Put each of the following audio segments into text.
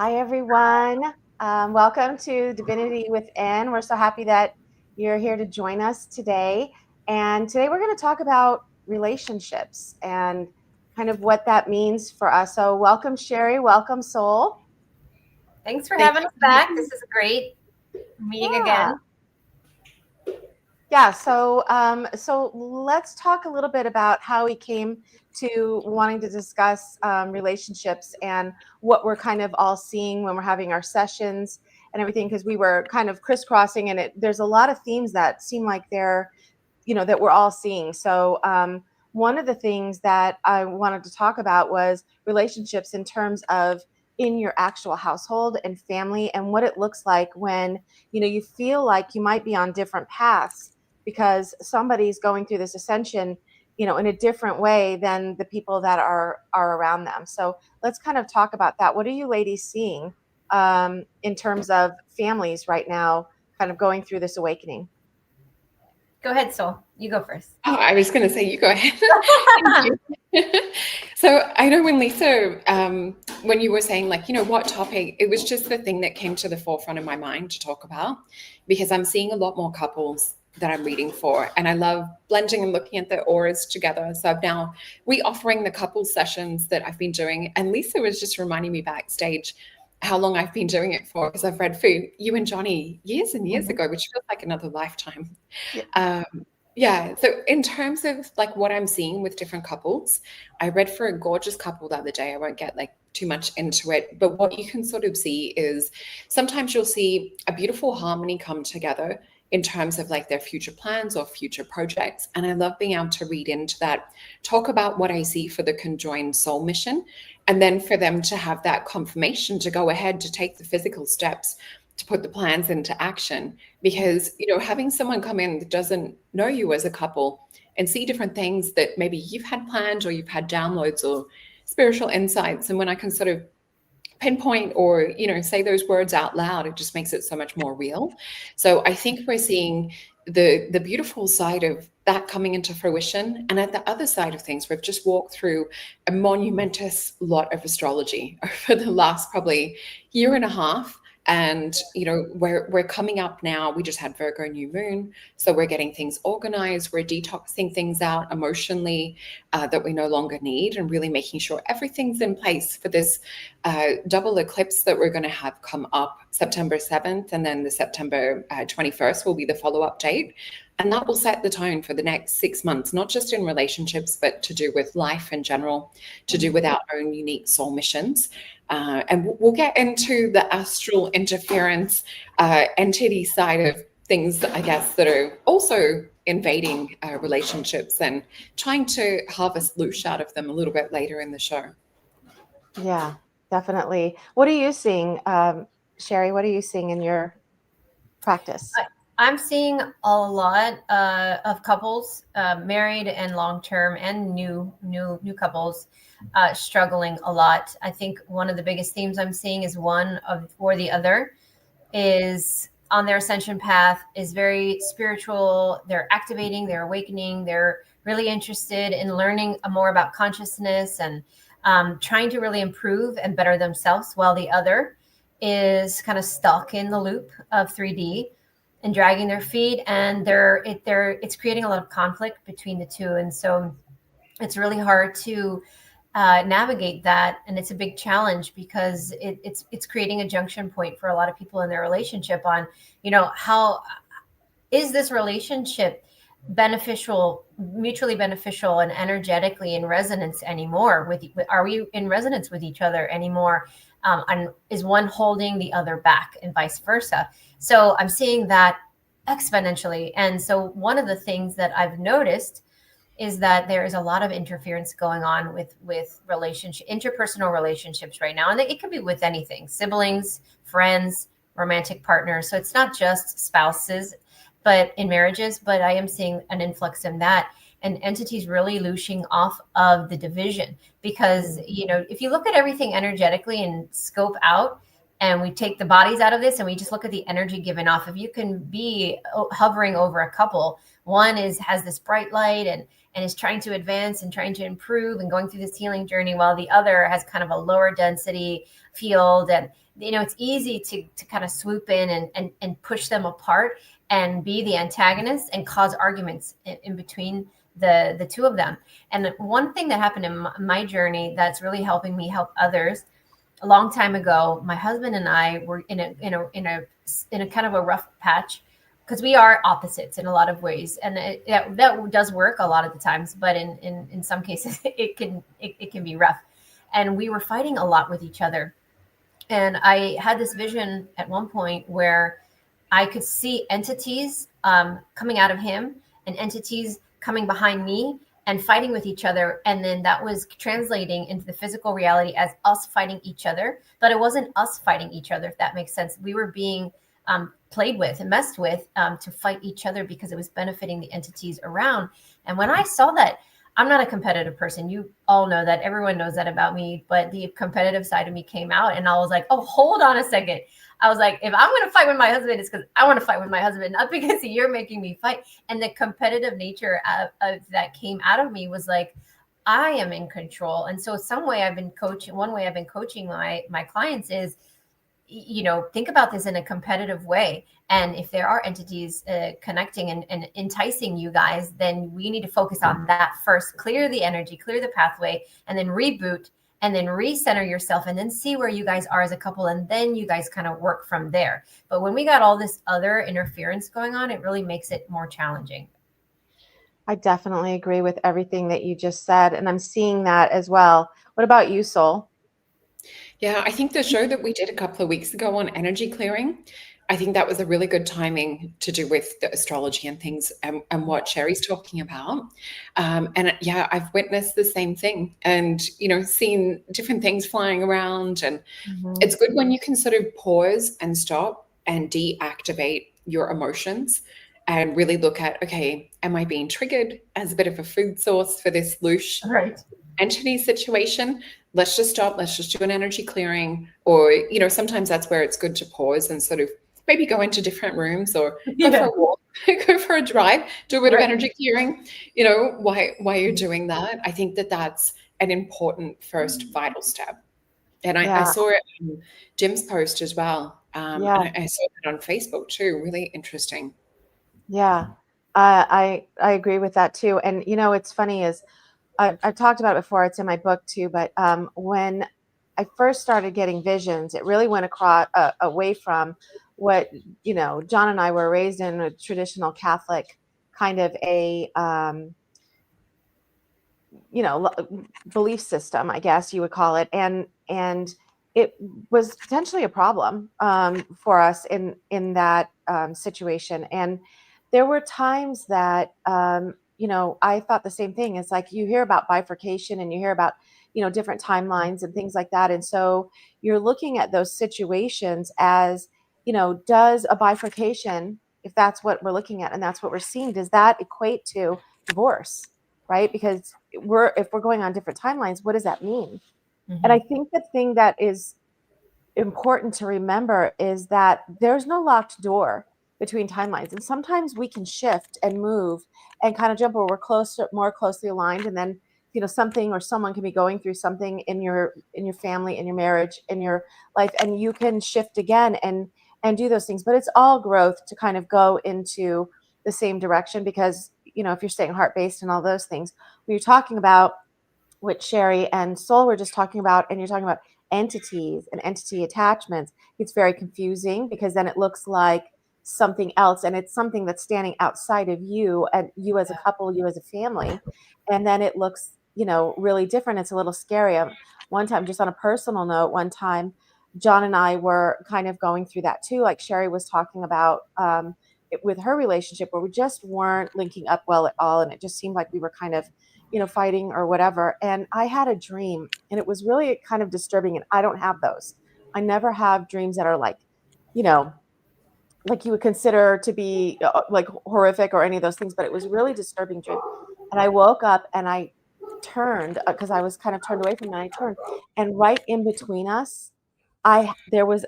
Hi, everyone. Welcome to Divinity Within. We're so happy that you're here to join us today. And today we're going to talk about relationships and kind of what that means for us. So, welcome, Sherri. Welcome, Soul. Thanks for Thank having us you. back. This is great meeting Yeah. again. Yeah. So let's talk a little bit about how we came to wanting to discuss relationships and what we're kind of all seeing when we're having our sessions and everything, because we were kind of crisscrossing, and there's a lot of themes that seem like that we're all seeing. So one of the things that I wanted to talk about was relationships in terms of in your actual household and family, and what it looks like when you feel like you might be on different paths because somebody's going through this ascension in a different way than the people that are around them. So let's kind of talk about that. What are you ladies seeing in terms of families right now kind of going through this awakening? Go ahead, Sol. You go first. Oh, I was going to say, you go ahead. Thank you. So I know when Lisa, when you were saying what topic, it was just the thing that came to the forefront of my mind to talk about, because I'm seeing a lot more couples that I'm reading for, and I love blending and looking at the auras together. So I've now re-offering the couple sessions that I've been doing, and Lisa was just reminding me backstage how long I've been doing it for, because I've read for you and Johnny years and years ago, which feels like another lifetime. Yeah. Yeah. So in terms of what I'm seeing with different couples, I read for a gorgeous couple the other day. I won't get too much into it, but what you can sort of see is sometimes you'll see a beautiful harmony come together in terms of their future plans or future projects. And I love being able to read into that, talk about what I see for the conjoined soul mission, and then for them to have that confirmation to go ahead to take the physical steps to put the plans into action. Because having someone come in that doesn't know you as a couple and see different things that maybe you've had planned or you've had downloads or spiritual insights, and when I can sort of pinpoint or say those words out loud, it just makes it so much more real. So I think we're seeing the beautiful side of that coming into fruition. And at the other side of things, we've just walked through a monumentous lot of astrology over the last probably year and a half. And we're coming up now. We just had Virgo new moon, so we're getting things organized. We're detoxing things out emotionally that we no longer need, and really making sure everything's in place for this double eclipse that we're going to have come up September 7th, and then the September 21st will be the follow-up date. And that will set the tone for the next 6 months, not just in relationships, but to do with life in general, to do with our own unique soul missions. And we'll get into the astral interference entity side of things, I guess, that are also invading relationships and trying to harvest loosh out of them a little bit later in the show. Yeah, definitely. What are you seeing, Sherri? What are you seeing in your practice? I'm seeing a lot of couples, married and long-term, and new couples struggling a lot. I think one of the biggest themes I'm seeing is one of or the other is on their ascension path, is very spiritual. They're activating, they're awakening, they're really interested in learning more about consciousness and trying to really improve and better themselves, while the other is kind of stuck in the loop of 3D and dragging their feet, and it's creating a lot of conflict between the two. And so it's really hard to navigate that, and it's a big challenge because it's creating a junction point for a lot of people in their relationship on how is this relationship beneficial, mutually beneficial, and energetically in resonance anymore. Are we in resonance with each other anymore, and is one holding the other back, and vice versa? So I'm seeing that exponentially. And so one of the things that I've noticed is that there is a lot of interference going on with interpersonal relationships right now. And it could be with anything: siblings, friends, romantic partners. So it's not just spouses, but in marriages. But I am seeing an influx in that, and entities really looshing off of the division. Because, if you look at everything energetically and scope out, and we take the bodies out of this and we just look at the energy given off. If you can be hovering over a couple, one has this bright light and is trying to advance and trying to improve and going through this healing journey, while the other has kind of a lower density field. And, it's easy to kind of swoop in and push them apart and be the antagonist and cause arguments in between the two of them. And one thing that happened in my journey that's really helping me help others, a long time ago, my husband and I were in a kind of a rough patch, because we are opposites in a lot of ways, and that does work a lot of the times, but in some cases it can be rough. And we were fighting a lot with each other. And I had this vision at one point where I could see entities coming out of him and entities coming behind me and fighting with each other. And then that was translating into the physical reality as us fighting each other. But it wasn't us fighting each other, if that makes sense. We were being played with and messed with to fight each other because it was benefiting the entities around. And when I saw that, I'm not a competitive person. You all know that. Everyone knows that about me. But the competitive side of me came out, and I was like, oh, hold on a second. I was like, if I'm going to fight with my husband, it's because I want to fight with my husband, not because you're making me fight. And the competitive nature of that came out of me was like, I am in control. And so one way I've been coaching my clients is, think about this in a competitive way. And if there are entities connecting and enticing you guys, then we need to focus on that first. Clear the energy, clear the pathway, and then reboot, and then recenter yourself, and then see where you guys are as a couple. And then you guys kind of work from there. But when we got all this other interference going on, it really makes it more challenging. I definitely agree with everything that you just said. And I'm seeing that as well. What about you, Sol? Yeah, I think the show that we did a couple of weeks ago on energy clearing, I think that was a really good timing to do with the astrology and things and what Sherri's talking about. And yeah, I've witnessed the same thing and, seen different things flying around. And it's good when you can sort of pause and stop and deactivate your emotions and really look at, okay, am I being triggered as a bit of a food source for this loose entity situation? Let's just stop. Let's just do an energy clearing. Or, sometimes that's where it's good to pause and sort of maybe go into different rooms or go for a walk, go for a drive, do a bit of energy clearing, why you're doing that. I think that that's an important first vital step. And I saw it in Jim's post as well. And I saw it on Facebook too. Really interesting. Yeah, I agree with that too. And, it's funny is I've talked about it before. It's in my book too. But when I first started getting visions, it really went away from what, John and I were raised in a traditional Catholic kind of a, belief system, I guess you would call it. And it was potentially a problem for us in that situation. And there were times that, I thought the same thing. It's like you hear about bifurcation and you hear about, different timelines and things like that. And so you're looking at those situations as, does a bifurcation, if that's what we're looking at and that's what we're seeing, does that equate to divorce, right? Because if we're going on different timelines, what does that mean? Mm-hmm. And I think the thing that is important to remember is that there's no locked door between timelines. And sometimes we can shift and move and kind of jump where we're more closely aligned. And then, something or someone can be going through something in your family, in your marriage, in your life, and you can shift again and do those things. But it's all growth to kind of go into the same direction because, if you're staying heart-based and all those things, when you're talking about what Sherri and Sol were just talking about, and you're talking about entities and entity attachments, it's very confusing because then it looks like something else, and it's something that's standing outside of you and you as a couple, you as a family, and then it looks, really different. It's a little scary. One time, just on a personal note, John and I were kind of going through that too, like Sherri was talking about with her relationship, where we just weren't linking up well at all, and it just seemed like we were kind of fighting or whatever. And I had a dream, and it was really kind of disturbing, and I don't have those. I never have dreams that are like like you would consider to be like horrific or any of those things, but it was really disturbing dream. And I woke up and I turned because I was kind of turned away from it, and I turned, and right in between us, there was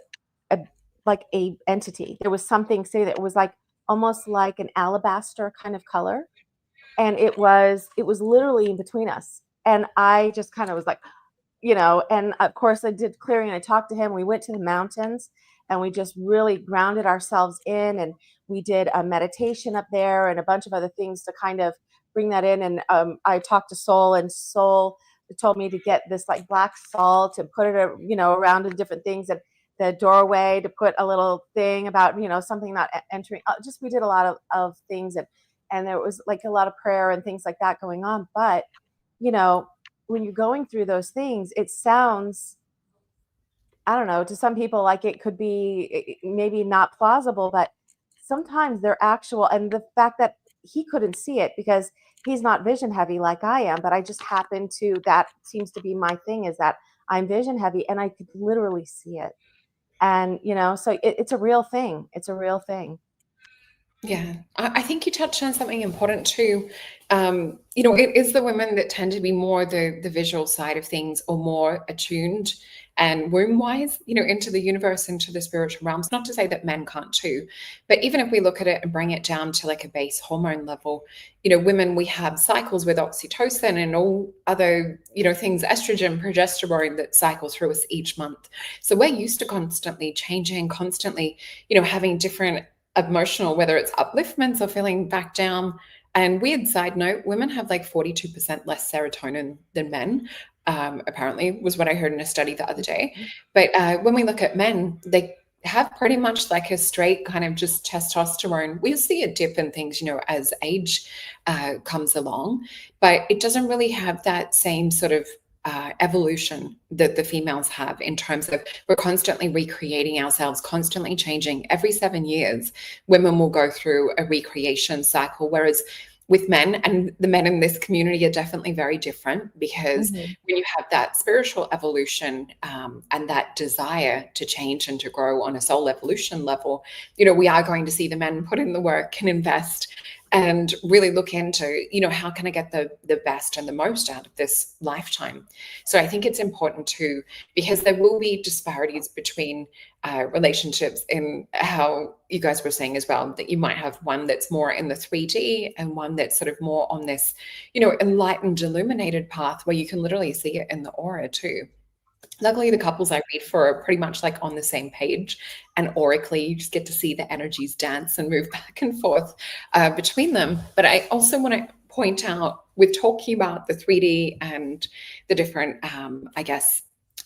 like a entity. There was something, say, that it was like almost like an alabaster kind of color, and it was literally in between us. And I just kind of was like, and of course I did clearing, and I talked to him. We went to the mountains and we just really grounded ourselves in, and we did a meditation up there and a bunch of other things to kind of bring that in. And I talked to Soul, and Soul told me to get this like black salt and put it, around in different things, and the doorway to put a little thing about, something not entering. Just we did a lot of things, and there was like a lot of prayer and things like that going on. But when you're going through those things, it sounds, I don't know, to some people like it could be maybe not plausible, but sometimes they're actual. And the fact that he couldn't see it because he's not vision heavy like I am, but I just happen to, that seems to be my thing, is that I'm vision heavy and I could literally see it. And, so it's a real thing. It's a real thing. Yeah, I think you touched on something important too. It is the women that tend to be more the visual side of things, or more attuned and womb-wise, into the universe, into the spiritual realms. Not to say that men can't too, but even if we look at it and bring it down to like a base hormone level, women, we have cycles with oxytocin and all other, things, estrogen, progesterone, that cycle through us each month. So we're used to constantly changing, constantly, having different emotional, whether it's upliftments or feeling back down. And weird side note, women have like 42% less serotonin than men, apparently, was what I heard in a study the other day. But when we look at men, they have pretty much like a straight kind of just testosterone. We'll see a dip in things, as age comes along, but it doesn't really have that same sort of evolution that the females have, in terms of we're constantly recreating ourselves, constantly changing. Every 7 years, women will go through a recreation cycle, whereas with men, and the men in this community are definitely very different, because when you have that spiritual evolution and that desire to change and to grow on a soul evolution level, we are going to see the men put in the work and invest and really look into, how can I get the best and the most out of this lifetime? So I think it's important too, because there will be disparities between relationships, in how you guys were saying as well, that you might have one that's more in the 3D and one that's sort of more on this, enlightened, illuminated path, where you can literally see it in the aura too. Luckily, the couples I read for are pretty much like on the same page, and aurically, you just get to see the energies dance and move back and forth between them. But I also want to point out, with talking about the 3D and the different,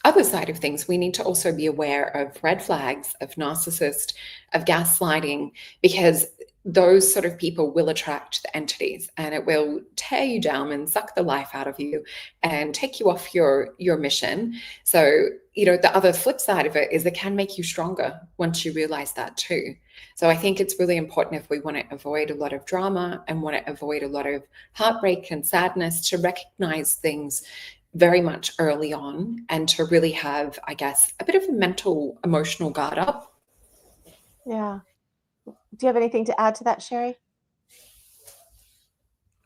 other side of things, we need to also be aware of red flags, of narcissist, of gaslighting, because those sort of people will attract the entities, and it will tear you down and suck the life out of you and take you off your mission. So, the other flip side of it is it can make you stronger once you realize that too. So I think it's really important, if we want to avoid a lot of drama and want to avoid a lot of heartbreak and sadness, to recognize things very much early on, and to really have, I guess, a bit of a mental, emotional guard up. Yeah. Do you have anything to add to that, Sherri?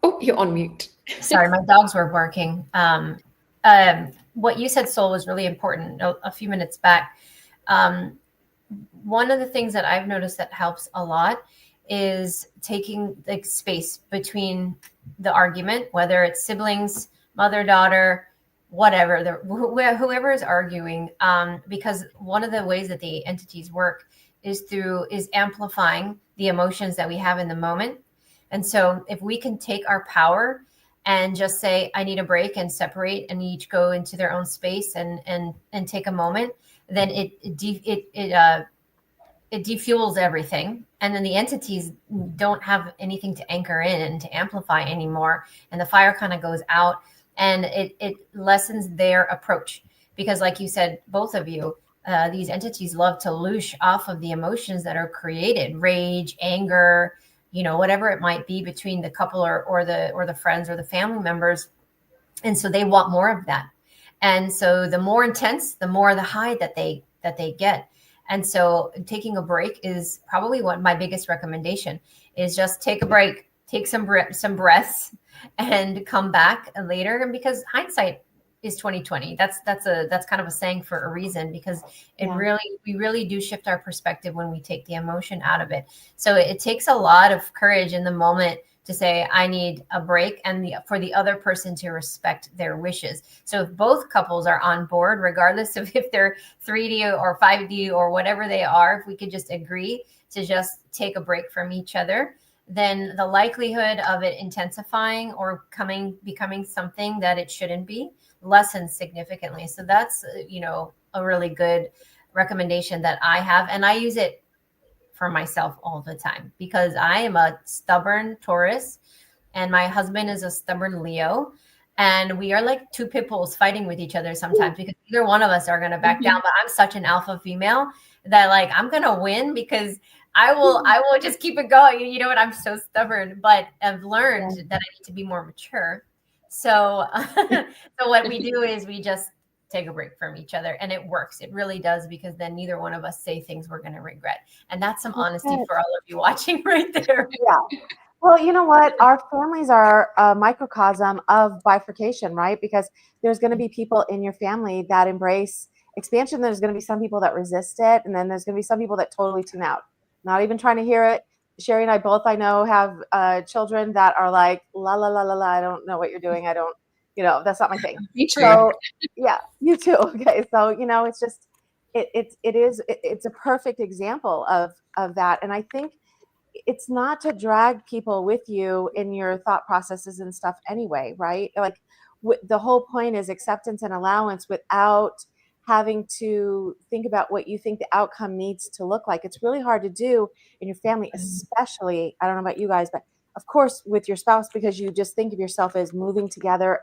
Oh, you're on mute. Sorry, my dogs were barking. What you said, Soul, was really important a few minutes back. One of the things that I've noticed that helps a lot is taking the space between the argument, whether it's siblings, mother, daughter, whatever, whoever is arguing, because one of the ways that the entities work is amplifying the emotions that we have in the moment. And so if we can take our power and just say, I need a break, and separate, and each go into their own space and take a moment, then it defuels everything. And then the entities don't have anything to anchor in and to amplify anymore. And the fire kind of goes out, and it lessens their approach. Because like you said, both of you, these entities love to loosh off of the emotions that are created, rage, anger, whatever it might be between the couple or the friends or the family members. And so they want more of that. And so the more intense, the more the high that they get. And so taking a break is probably what my biggest recommendation is. Just take a break, take some breaths, and come back later. And because hindsight is 2020. That's kind of a saying for a reason, because we really do shift our perspective when we take the emotion out of it. So it takes a lot of courage in the moment to say, I need a break, and for the other person to respect their wishes. So if both couples are on board, regardless of if they're 3D or 5D or whatever they are, if we could just agree to just take a break from each other, then the likelihood of it intensifying or becoming something that it shouldn't be lessens significantly. So that's, a really good recommendation that I have. And I use it for myself all the time, because I am a stubborn Taurus and my husband is a stubborn Leo. And we are like two pit bulls fighting with each other sometimes, because either one of us are going to back down. But I'm such an alpha female that like, I'm going to win, because I will just keep it going. You know what? I'm so stubborn, but I've learned that I need to be more mature. So, so what we do is we just take a break from each other, and it works. It really does, because then neither one of us say things we're going to regret. And that's some honesty for all of you watching right there. Yeah. Well, you know what? Our families are a microcosm of bifurcation, right? Because there's going to be people in your family that embrace expansion. There's going to be some people that resist it. And then there's going to be some people that totally tune out, not even trying to hear it. Sherri and I both, I know, have children that are like, la, la, la, la, la, I don't know what you're doing. I don't, that's not my thing. Me too. So yeah, you too. Okay. So, it's just, it's a perfect example of that. And I think it's not to drag people with you in your thought processes and stuff anyway, right? Like the whole point is acceptance and allowance without having to think about what you think the outcome needs to look like. It's really hard to do in your family, especially, I don't know about you guys, but of course with your spouse, because you just think of yourself as moving together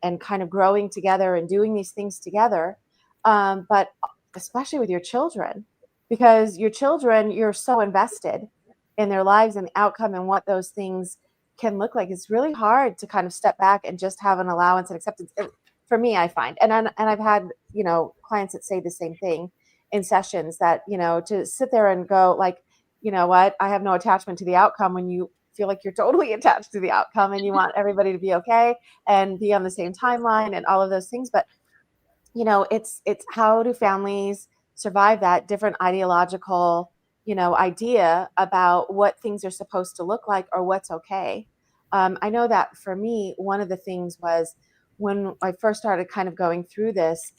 and kind of growing together and doing these things together. But especially with your children, because your children, you're so invested in their lives and the outcome and what those things can look like. It's really hard to kind of step back and just have an allowance and acceptance. For me, I find, and I've had, clients that say the same thing in sessions, that, to sit there and go like, you know what, I have no attachment to the outcome, when you feel like you're totally attached to the outcome and you want everybody to be okay and be on the same timeline and all of those things. But, it's how do families survive that different ideological, idea about what things are supposed to look like or what's okay. I know that for me, one of the things was when I first started kind of going through this,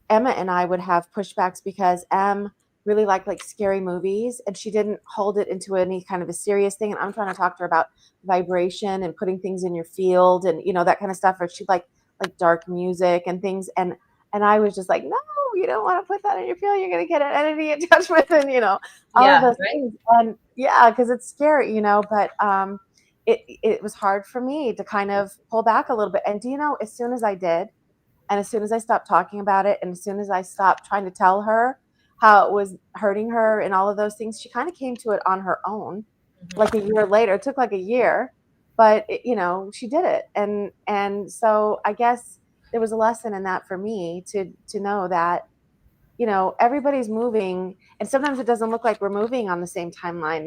Emma and I would have pushbacks because Em really liked like scary movies, and she didn't hold it into any kind of a serious thing. And I'm trying to talk to her about vibration and putting things in your field and, that kind of stuff. Or she'd like dark music and things. And I was just like, no, you don't want to put that in your field. You're going to get an entity attachment and, all of those things. And because it's scary, but it was hard for me to kind of pull back a little bit. And as soon as I did, and as soon as I stopped talking about it, and as soon as I stopped trying to tell her how it was hurting her and all of those things, she kind of came to it on her own. Like a year later. It took like a year, but she did it. And so I guess there was a lesson in that for me to know that, everybody's moving, and sometimes it doesn't look like we're moving on the same timeline,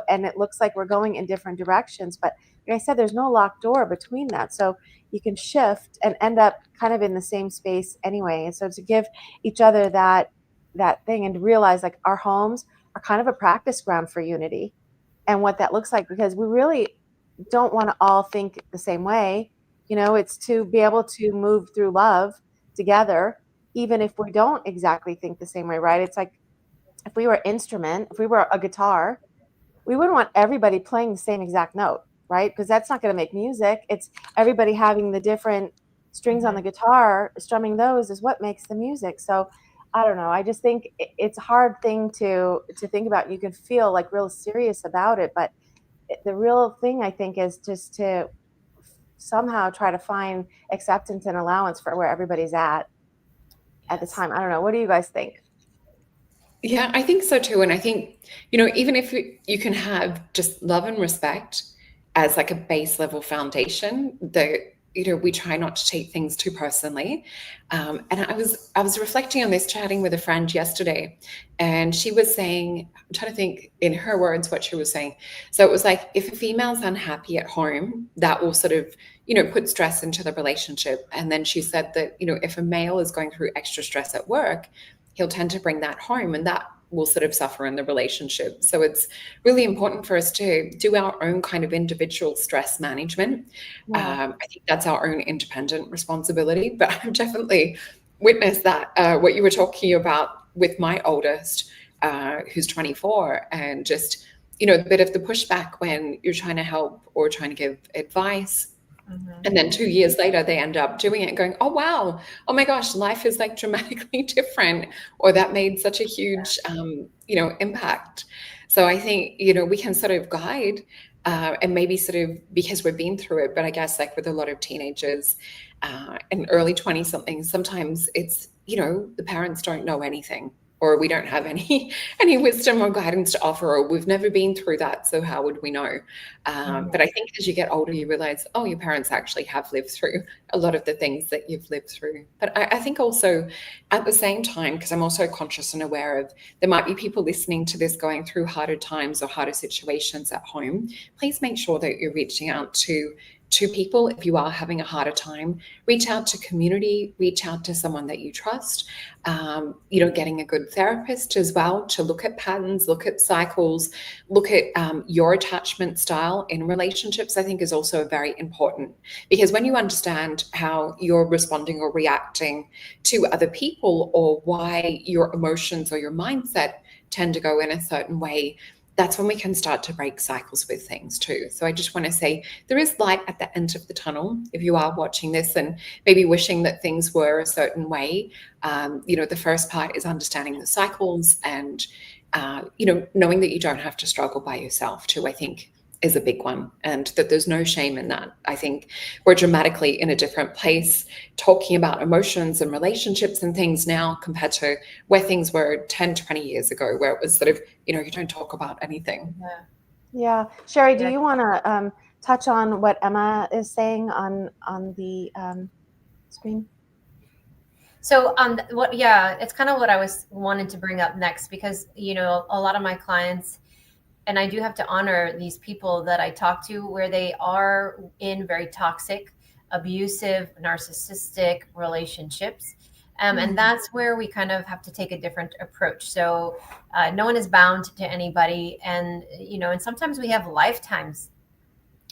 and it looks like we're going in different directions. But like I said, there's no locked door between that. So you can shift and end up kind of in the same space anyway. And so to give each other that thing, and to realize like our homes are kind of a practice ground for unity and what that looks like, because we really don't want to all think the same way. It's to be able to move through love together, even if we don't exactly think the same way, right? It's like if we were an instrument, if we were a guitar, we wouldn't want everybody playing the same exact note, right? Because that's not going to make music. It's everybody having the different strings on the guitar, strumming those is what makes the music. So I don't know. I just think it's a hard thing to think about. You can feel like real serious about it, but the real thing I think is just to somehow try to find acceptance and allowance for where everybody's at the time. I don't know. What do you guys think? Yeah, I think so too. And I think, even if you can have just love and respect as like a base level foundation, the we try not to take things too personally. And I was reflecting on this, chatting with a friend yesterday, and she was saying, I'm trying to think in her words what she was saying. So it was like, if a female's unhappy at home, that will sort of, put stress into the relationship. And then she said that, if a male is going through extra stress at work, he'll tend to bring that home, and that will sort of suffer in the relationship. So it's really important for us to do our own kind of individual stress management. Yeah. I think that's our own independent responsibility, but I've definitely witnessed that, what you were talking about with my oldest, who's 24, and just, a bit of the pushback when you're trying to help or trying to give advice. And then 2 years later, they end up doing it and going, oh, wow, oh my gosh, life is like dramatically different, or that made such a huge, impact. So I think, we can sort of guide, and maybe sort of, because we've been through it, but I guess like with a lot of teenagers and early 20 somethings, sometimes it's, the parents don't know anything, or we don't have any wisdom or guidance to offer, or we've never been through that, so how would we know? But I think as you get older, you realize, oh, your parents actually have lived through a lot of the things that you've lived through. But I think also at the same time, because I'm also conscious and aware of, there might be people listening to this going through harder times or harder situations at home, please make sure that you're reaching out to people. If you are having a harder time, reach out to community, reach out to someone that you trust, getting a good therapist as well to look at patterns, look at cycles, look at your attachment style in relationships, I think is also very important, because when you understand how you're responding or reacting to other people, or why your emotions or your mindset tend to go in a certain way, that's when we can start to break cycles with things too. So I just want to say there is light at the end of the tunnel. If you are watching this and maybe wishing that things were a certain way, the first part is understanding the cycles and, knowing that you don't have to struggle by yourself too, I think is a big one, and that there's no shame in that. I think we're dramatically in a different place talking about emotions and relationships and things now compared to where things were 10, 20 years ago, where it was sort of, you don't talk about anything. Yeah. Sherri, do you want to touch on what Emma is saying on the screen? So it's kind of what I was wanting to bring up next, because, a lot of my clients, and I do have to honor these people that I talk to, where they are in very toxic, abusive, narcissistic relationships. And that's where we kind of have to take a different approach. So no one is bound to anybody. And, and sometimes we have lifetimes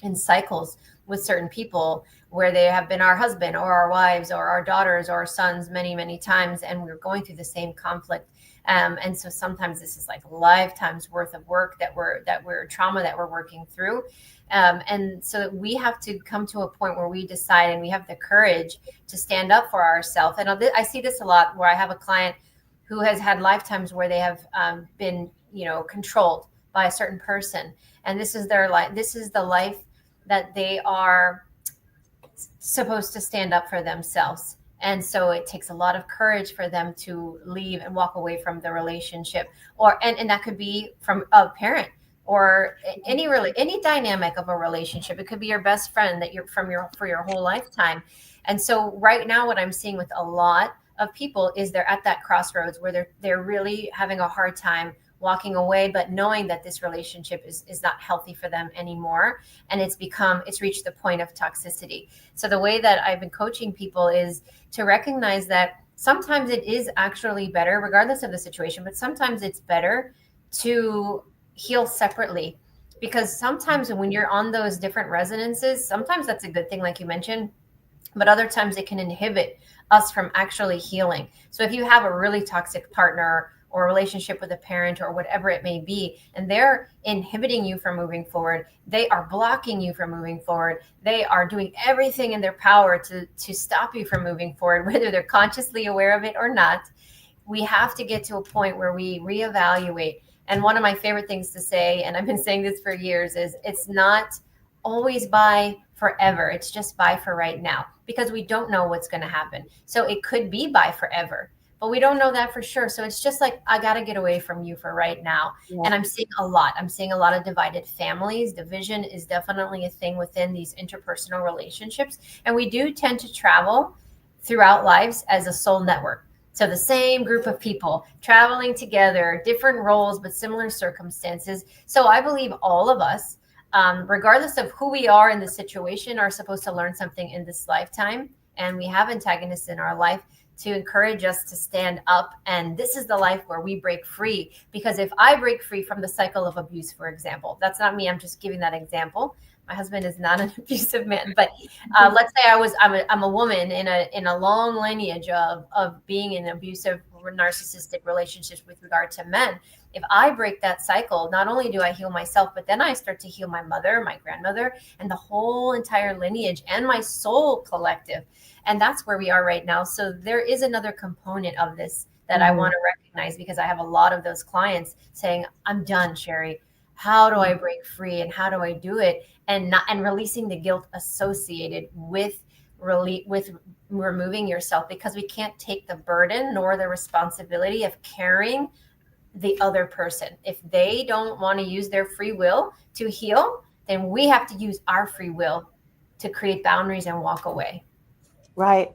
in cycles with certain people where they have been our husband or our wives or our daughters or our sons many, many times, and we're going through the same conflict. And so sometimes this is like lifetimes worth of work that we're trauma that we're working through. And so we have to come to a point where we decide, and we have the courage to stand up for ourselves. And I see this a lot, where I have a client who has had lifetimes where they have been, controlled by a certain person. And this is their life. This is the life that they are supposed to stand up for themselves. And so it takes a lot of courage for them to leave and walk away from the relationship, and that could be from a parent or any dynamic of a relationship. It could be your best friend that you're for your whole lifetime. And so right now, what I'm seeing with a lot of people is they're at that crossroads where they're really having a hard time walking away, but knowing that this relationship is not healthy for them anymore. And it's reached the point of toxicity. So the way that I've been coaching people is to recognize that sometimes it is actually better, regardless of the situation, but sometimes it's better to heal separately. Because sometimes when you're on those different resonances, sometimes that's a good thing, like you mentioned, but other times it can inhibit us from actually healing. So if you have a really toxic partner or a relationship with a parent or whatever it may be, and they're inhibiting you from moving forward, they are blocking you from moving forward, they are doing everything in their power to stop you from moving forward, whether they're consciously aware of it or not, we have to get to a point where we reevaluate. And one of my favorite things to say, and I've been saying this for years, is it's not always bye forever. It's just bye for right now, because we don't know what's going to happen. So it could be bye forever. but we don't know that for sure. So it's just like, I got to get away from you for right now. Yeah. And I'm seeing a lot of divided families. Division is definitely a thing within these interpersonal relationships. And we do tend to travel throughout lives as a soul network. So the same group of people traveling together, different roles, but similar circumstances. So I believe all of us, regardless of who we are in the situation, are supposed to learn something in this lifetime. And we have antagonists in our life to encourage us to stand up. And this is the life where we break free. Because if I break free from the cycle of abuse, for example, that's not me, I'm just giving that example. My husband is not an abusive man, but let's say I'm a woman in a long lineage of being in abusive narcissistic relationships with regard to men. If I break that cycle, not only do I heal myself, but then I start to heal my mother, my grandmother, and the whole entire lineage and my soul collective. And that's where we are right now. So there is another component of this that I want to recognize, because I have a lot of those clients saying, I'm done, Sherri. How do I break free, and how do I do it? And releasing the guilt associated with removing yourself, because we can't take the burden nor the responsibility of carrying the other person. If they don't want to use their free will to heal, then we have to use our free will to create boundaries and walk away. Right.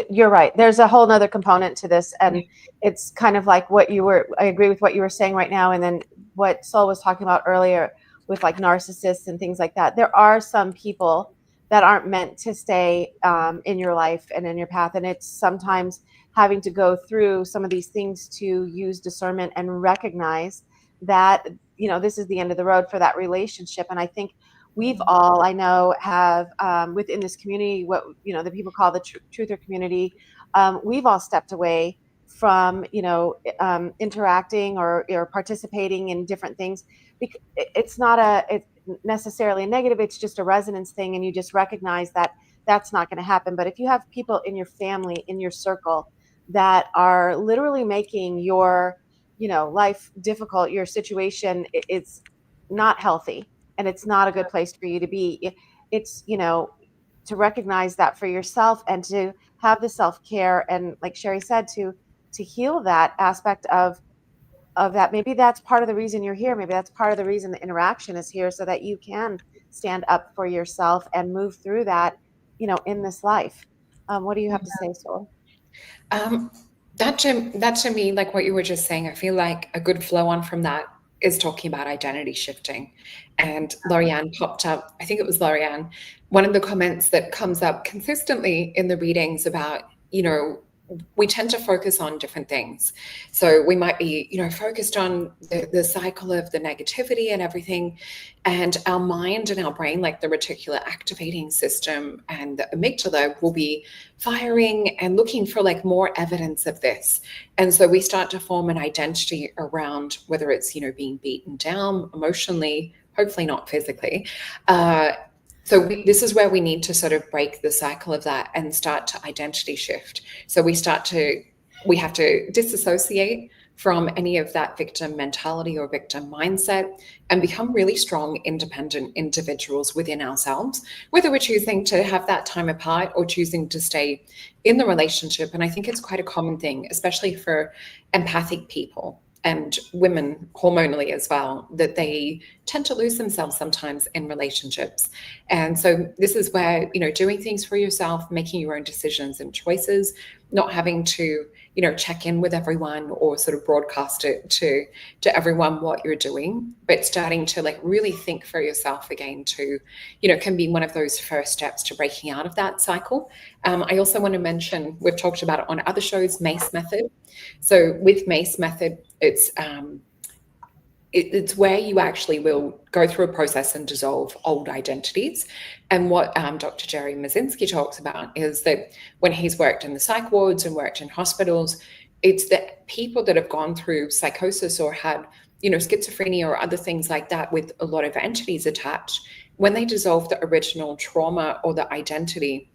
You're right. There's a whole nother component to this. And it's kind of like I agree with what you were saying right now. And then what Sol was talking about earlier with like narcissists and things like that. There are some people that aren't meant to stay in your life and in your path. And it's sometimes having to go through some of these things to use discernment and recognize that, this is the end of the road for that relationship. And I think we've all, I know, have within this community, what, the people call the truther community, we've all stepped away from, interacting or participating in different things. It's not it's necessarily a negative, it's just a resonance thing. And you just recognize that that's not going to happen. But if you have people in your family, in your circle, that are literally making your, life difficult, your situation, it's not healthy. And it's not a good place for you to be. It's, to recognize that for yourself and to have the self-care. And like Sherri said, to heal that aspect of that. Maybe that's part of the reason you're here. Maybe that's part of the reason the interaction is here, so that you can stand up for yourself and move through that, in this life. What do you have to say, Sol? That to me, like what you were just saying, I feel like a good flow on from that is talking about identity shifting. And Lorianne popped up, I think it was Lorianne, one of the comments that comes up consistently in the readings about, we tend to focus on different things. So we might be, focused on the cycle of the negativity and everything. And our mind and our brain, like the reticular activating system and the amygdala, will be firing and looking for like more evidence of this. And so we start to form an identity around whether it's, being beaten down emotionally, hopefully not physically. This is where we need to sort of break the cycle of that and start to identity shift. So we have to disassociate from any of that victim mentality or victim mindset and become really strong, independent individuals within ourselves, whether we're choosing to have that time apart or choosing to stay in the relationship. And I think it's quite a common thing, especially for empathic people and women hormonally as well, that they tend to lose themselves sometimes in relationships. And so this is where, doing things for yourself, making your own decisions and choices, not having to, check in with everyone or sort of broadcast it to everyone what you're doing, but starting to like really think for yourself again to, can be one of those first steps to breaking out of that cycle. I also want to mention, we've talked about it on other shows, MACE method. So with MACE method, it's where you actually will go through a process and dissolve old identities. And what Dr. Jerry Mazinski talks about is that when he's worked in the psych wards and worked in hospitals, it's that people that have gone through psychosis or had, schizophrenia or other things like that with a lot of entities attached, when they dissolve the original trauma or the identity,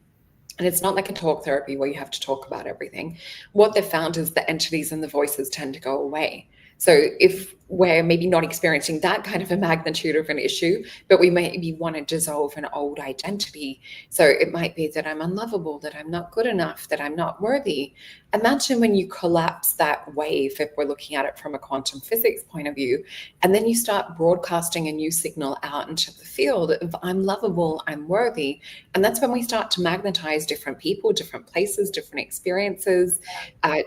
and it's not like a talk therapy where you have to talk about everything, what they've found is the entities and the voices tend to go away. So if we're maybe not experiencing that kind of a magnitude of an issue, but we maybe want to dissolve an old identity. So it might be that I'm unlovable, that I'm not good enough, that I'm not worthy. Imagine when you collapse that wave, if we're looking at it from a quantum physics point of view, and then you start broadcasting a new signal out into the field of I'm lovable, I'm worthy. And that's when we start to magnetize different people, different places, different experiences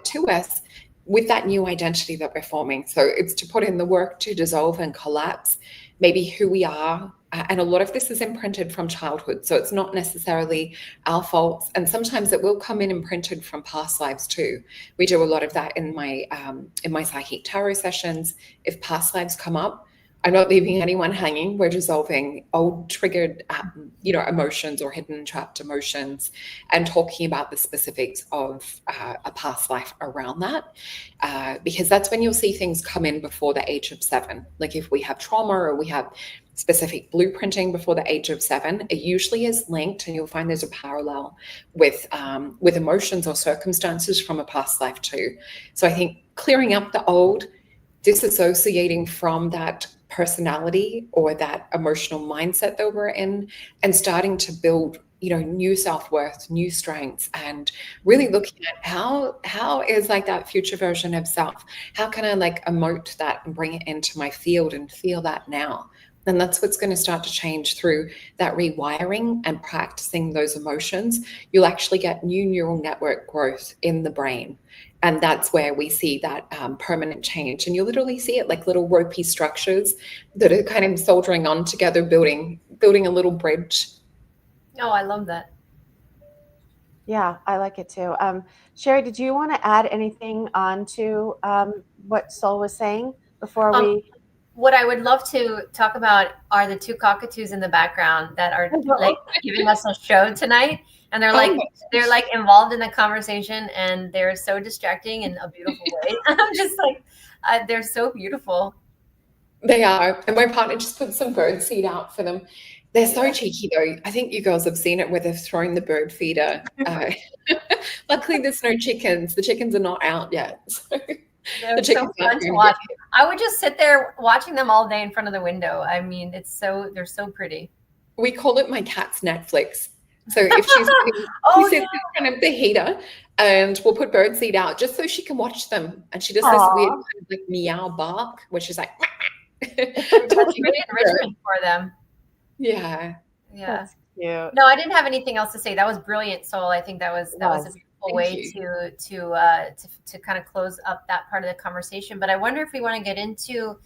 to us with that new identity that we're forming. So it's to put in the work to dissolve and collapse maybe who we are. And a lot of this is imprinted from childhood. So it's not necessarily our faults. And sometimes it will come in imprinted from past lives too. We do a lot of that in my psychic tarot sessions. If past lives come up, I'm not leaving anyone hanging. We're dissolving old triggered, emotions or hidden trapped emotions, and talking about the specifics of a past life around that, because that's when you'll see things come in before the age of 7. Like if we have trauma or we have specific blueprinting before the age of 7, it usually is linked, and you'll find there's a parallel with emotions or circumstances from a past life too. So I think clearing up the old, disassociating from that personality or that emotional mindset that we're in, and starting to build new self-worth, new strengths, and really looking at how is like that future version of self, how can I like emote that and bring it into my field and feel that now. And that's what's going to start to change through that rewiring and practicing those emotions. You'll actually get new neural network growth in the brain. And that's where we see that permanent change. And you literally see it like little ropey structures that are kind of soldering on together, building a little bridge. Oh, I love that. Yeah, I like it too. Sherri, did you want to add anything on to what Sol was saying before we? What I would love to talk about are the 2 cockatoos in the background that are like giving us a show tonight. And they're like involved in the conversation, and they're so distracting in a beautiful way. I'm just like, they're so beautiful. They are. And my partner just put some bird seed out for them. They're so cheeky though. I think you girls have seen it where they're throwing the bird feeder. Luckily there's no chickens. The chickens are not out yet. So they're so fun to watch. I would just sit there watching them all day in front of the window. I mean, they're so pretty. We call it my cat's Netflix. So if she's she sits in front of the heater, and we'll put birdseed out just so she can watch them. And she does this weird kind of like meow bark, which is like that's really enrichment for them. Yeah. That's cute. No, I didn't have anything else to say. That was brilliant, Sol. I think that was a beautiful way to kind of close up that part of the conversation. But I wonder if we want to get into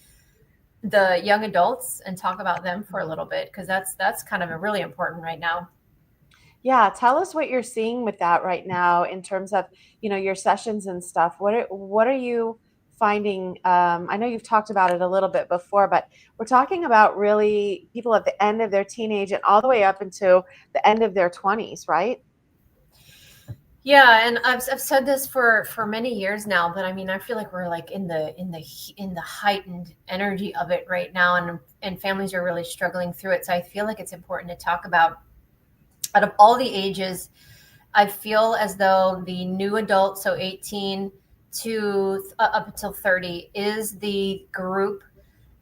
the young adults and talk about them for a little bit, because that's kind of really important right now. Yeah, tell us what you're seeing with that right now in terms of, your sessions and stuff. What are you finding? I know you've talked about it a little bit before, but we're talking about really people at the end of their teenage and all the way up until the end of their 20s, right? Yeah, and I've said this for many years now, but I mean, I feel like we're like in the heightened energy of it right now, and families are really struggling through it. So I feel like it's important to talk about. Out of all the ages, I feel as though the new adult, so 18 to up until 30, is the group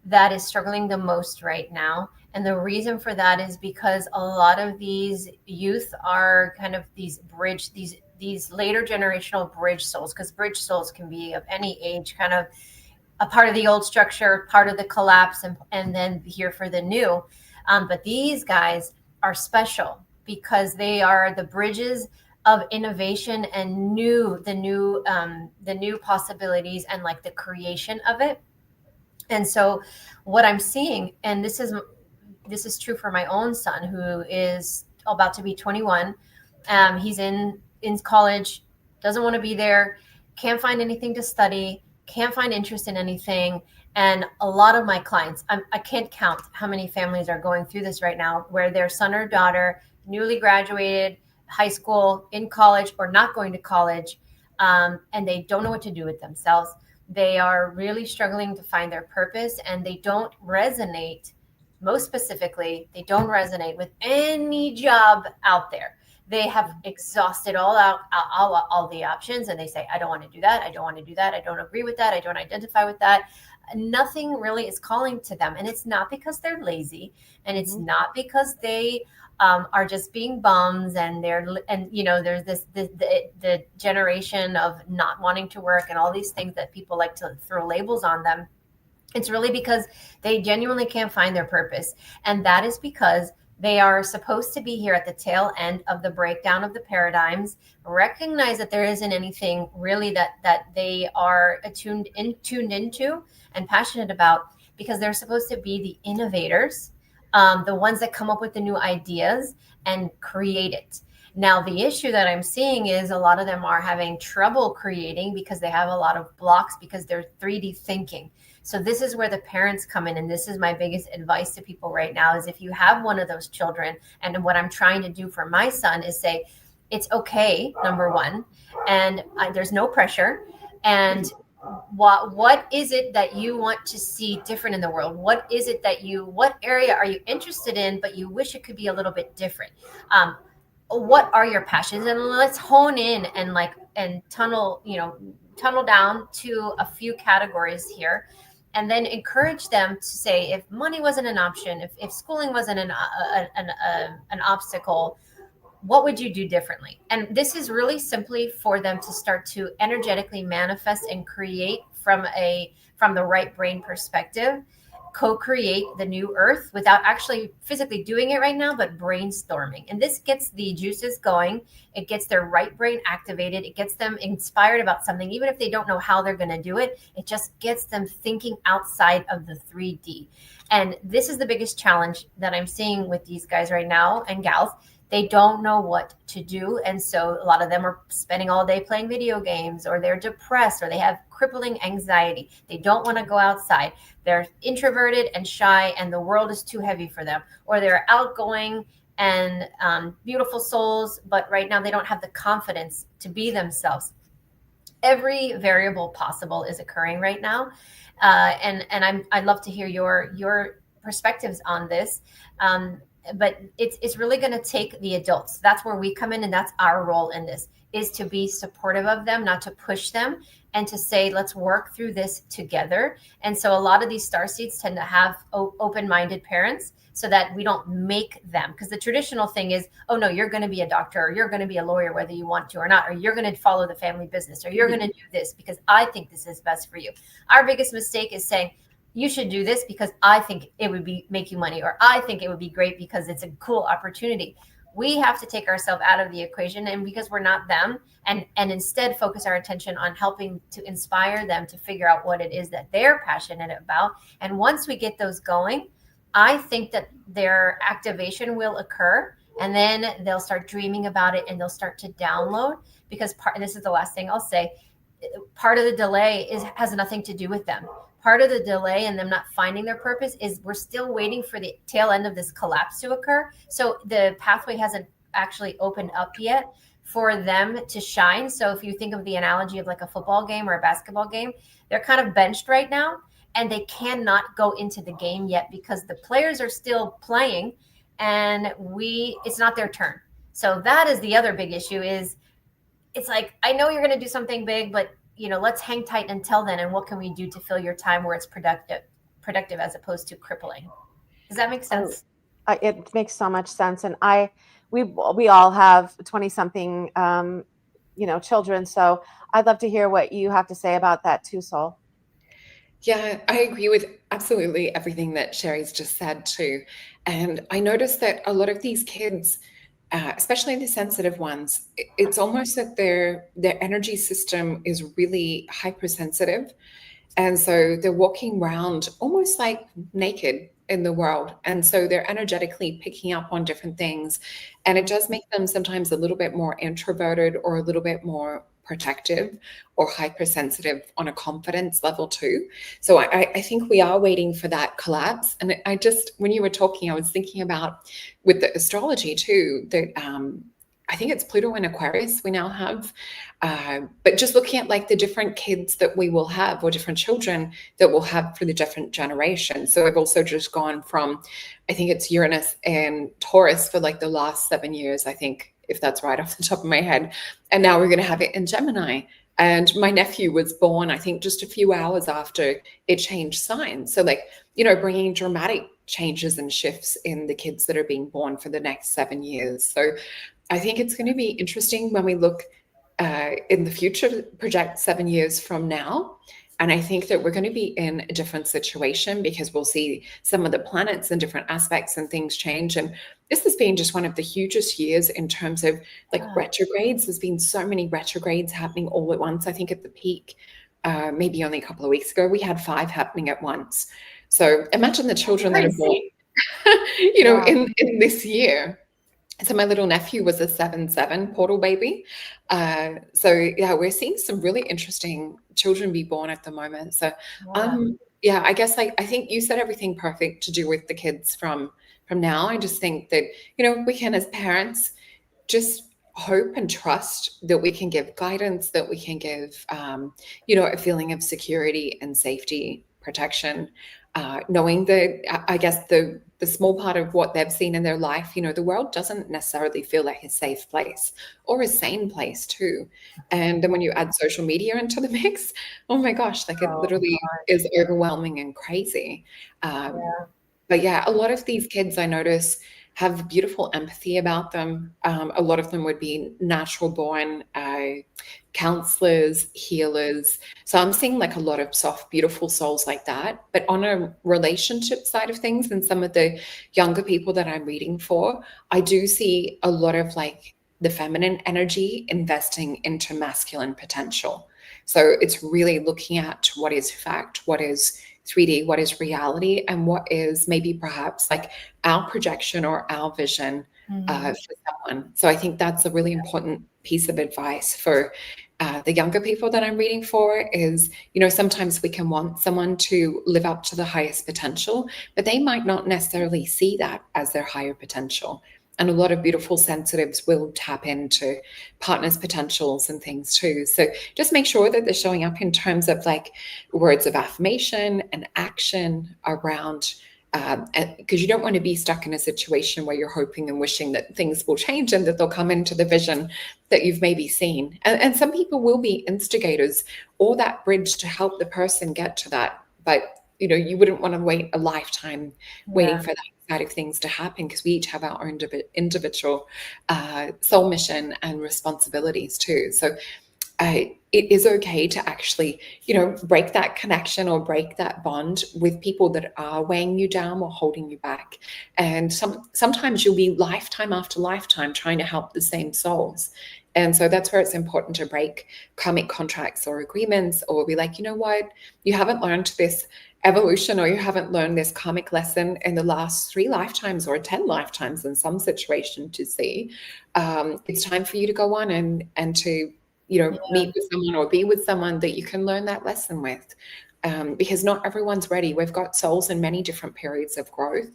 that is struggling the most right now. And the reason for that is because a lot of these youth are kind of these later generational bridge souls, because bridge souls can be of any age, kind of a part of the old structure, part of the collapse, and then here for the new. But these guys are special because they are the bridges of innovation and the new possibilities and like the creation of it. And so what I'm seeing, and this is true for my own son, who is about to be 21. He's in college, doesn't want to be there, can't find anything to study, can't find interest in anything. And a lot of my clients, I can't count how many families are going through this right now, where their son or daughter, newly graduated high school, in college, or not going to college, and they don't know what to do with themselves. They are really struggling to find their purpose, and they don't resonate. Most specifically, they don't resonate with any job out there. they have exhausted all the options, and they say, I don't want to do that. I don't want to do that. I don't agree with that. I don't identify with that. Nothing really is calling to them. And it's not because they're lazy, and it's not because they are just being bums, and there's the generation of not wanting to work and all these things that people like to throw labels on them. It's really because they genuinely can't find their purpose. And that is because they are supposed to be here at the tail end of the breakdown of the paradigms, recognize that there isn't anything really that they are tuned into and passionate about, because they're supposed to be the innovators, the ones that come up with the new ideas and create it. Now, the issue that I'm seeing is a lot of them are having trouble creating because they have a lot of blocks, because they're 3D thinking. So this is where the parents come in. And this is my biggest advice to people right now, is if you have one of those children, and what I'm trying to do for my son is say, it's okay, number one, and there's no pressure. And what is it that you want to see different in the world? What is it what area are you interested in, but you wish it could be a little bit different? What are your passions? And let's hone in and tunnel down to a few categories here, and then encourage them to say, if money wasn't an option, if schooling wasn't an obstacle, what would you do differently? And this is really simply for them to start to energetically manifest and create from the right brain perspective, co-create the new earth without actually physically doing it right now, but brainstorming. And this gets the juices going. It gets their right brain activated. It gets them inspired about something, even if they don't know how they're going to do it. It just gets them thinking outside of the 3D. And this is the biggest challenge that I'm seeing with these guys right now, and gals. They don't know what to do. And so a lot of them are spending all day playing video games, or they're depressed, or they have crippling anxiety. They don't want to go outside. They're introverted and shy, and the world is too heavy for them. Or they're outgoing and beautiful souls, but right now they don't have the confidence to be themselves. Every variable possible is occurring right now. And I'd love to hear your perspectives on this. But it's really going to take the adults. That's where we come in, and that's our role in this, is to be supportive of them, not to push them, and to say, let's work through this together. And so a lot of these starseeds tend to have open-minded parents, so that we don't make them, because the traditional thing is, oh no, you're going to be a doctor, or you're going to be a lawyer, whether you want to or not, or you're going to follow the family business, or you're going to do this because I think this is best for you. Our biggest mistake is saying, you should do this because I think it would make you money, or I think it would be great because it's a cool opportunity. We have to take ourselves out of the equation, and because we're not them, and instead focus our attention on helping to inspire them to figure out what it is that they're passionate about. And once we get those going, I think that their activation will occur, and then they'll start dreaming about it, and they'll start to download, because this is the last thing I'll say, part of the delay has nothing to do with them. Part of the delay and them not finding their purpose is we're still waiting for the tail end of this collapse to occur. So the pathway hasn't actually opened up yet for them to shine. So if you think of the analogy of like a football game or a basketball game, they're kind of benched right now, and they cannot go into the game yet because the players are still playing, and it's not their turn. So that is the other big issue. Is it's like, I know you're going to do something big, but let's hang tight until then. And what can we do to fill your time where it's productive as opposed to crippling? Does that make sense? It makes so much sense. And we all have 20-something, children. So I'd love to hear what you have to say about that too, Sol. Yeah, I agree with absolutely everything that Sherri's just said too. And I noticed that a lot of these kids, especially the sensitive ones, it's almost that their energy system is really hypersensitive. And so they're walking around almost like naked in the world. And so they're energetically picking up on different things. And it does make them sometimes a little bit more introverted, or a little bit more protective, or hypersensitive on a confidence level too. So I think we are waiting for that collapse. And I just, when you were talking, I was thinking about with the astrology too, that I think it's Pluto in Aquarius we now have. But just looking at like the different kids that we will have, or different children that we'll have for the different generations. So I've also just gone from, I think it's Uranus and Taurus for like the last 7 years, I think, if that's right off the top of my head. And now we're going to have it in Gemini. And my nephew was born, I think, just a few hours after it changed signs. So, like, bringing dramatic changes and shifts in the kids that are being born for the next 7 years. So I think it's going to be interesting when we look in the future, project 7 years from now. And I think that we're going to be in a different situation because we'll see some of the planets and different aspects and things change. And this has been just one of the hugest years in terms of like retrogrades. There's been so many retrogrades happening all at once. I think at the peak, maybe only a couple of weeks ago, we had 5 happening at once. So imagine the children that are born, in this year. So my little nephew was a 7/7 portal baby. So yeah, we're seeing some really interesting children be born at the moment. So yeah, I guess I think you said everything perfect to do with the kids from now. I just think that, we can as parents just hope and trust that we can give guidance, that we can give, a feeling of security and safety, protection, knowing that I guess the small part of what they've seen in their life, the world doesn't necessarily feel like a safe place or a sane place too. And then when you add social media into the mix, oh my gosh, like it literally is overwhelming and crazy. But yeah, a lot of these kids I notice have beautiful empathy about them. A lot of them would be natural born counselors, healers. So I'm seeing like a lot of soft, beautiful souls like that. But on a relationship side of things, and some of the younger people that I'm reading for, I do see a lot of like the feminine energy investing into masculine potential. So it's really looking at what is fact, what is 3D, what is reality, and what is maybe perhaps like our projection or our vision for someone. So I think that's a really important piece of advice for the younger people that I'm reading for is, sometimes we can want someone to live up to the highest potential, but they might not necessarily see that as their higher potential. And a lot of beautiful sensitives will tap into partners' potentials and things too. So just make sure that they're showing up in terms of like words of affirmation and action around, because you don't want to be stuck in a situation where you're hoping and wishing that things will change and that they'll come into the vision that you've maybe seen. And some people will be instigators or that bridge to help the person get to that. But you wouldn't want to wait a lifetime waiting for that side of things to happen, because we each have our own individual soul mission and responsibilities too. So it is okay to actually, break that connection or break that bond with people that are weighing you down or holding you back. And sometimes you'll be lifetime after lifetime trying to help the same souls. And so that's where it's important to break karmic contracts or agreements, or be like, you know what, you haven't learned this evolution, or you haven't learned this karmic lesson in the last 3 lifetimes or 10 lifetimes in some situation to see. It's time for you to go on and to, meet with someone or be with someone that you can learn that lesson with. Because not everyone's ready. We've got souls in many different periods of growth.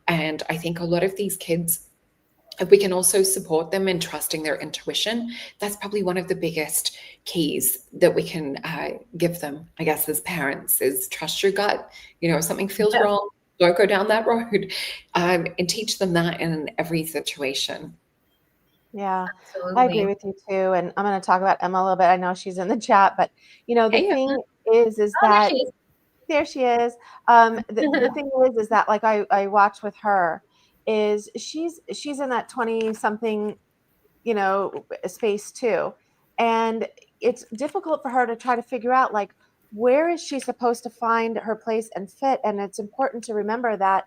And I think a lot of these kids, if we can also support them in trusting their intuition, that's probably one of the biggest keys that we can give them, I guess, as parents, is trust your gut. If something feels wrong, don't go down that road, and teach them that in every situation. Yeah, Absolutely. I agree with you too. And I'm going to talk about Emma a little bit. I know she's in the chat, but the thing is that there she is. The thing is that like I watch with her is she's in that 20 something, space too. And it's difficult for her to try to figure out like, where is she supposed to find her place and fit? And it's important to remember that,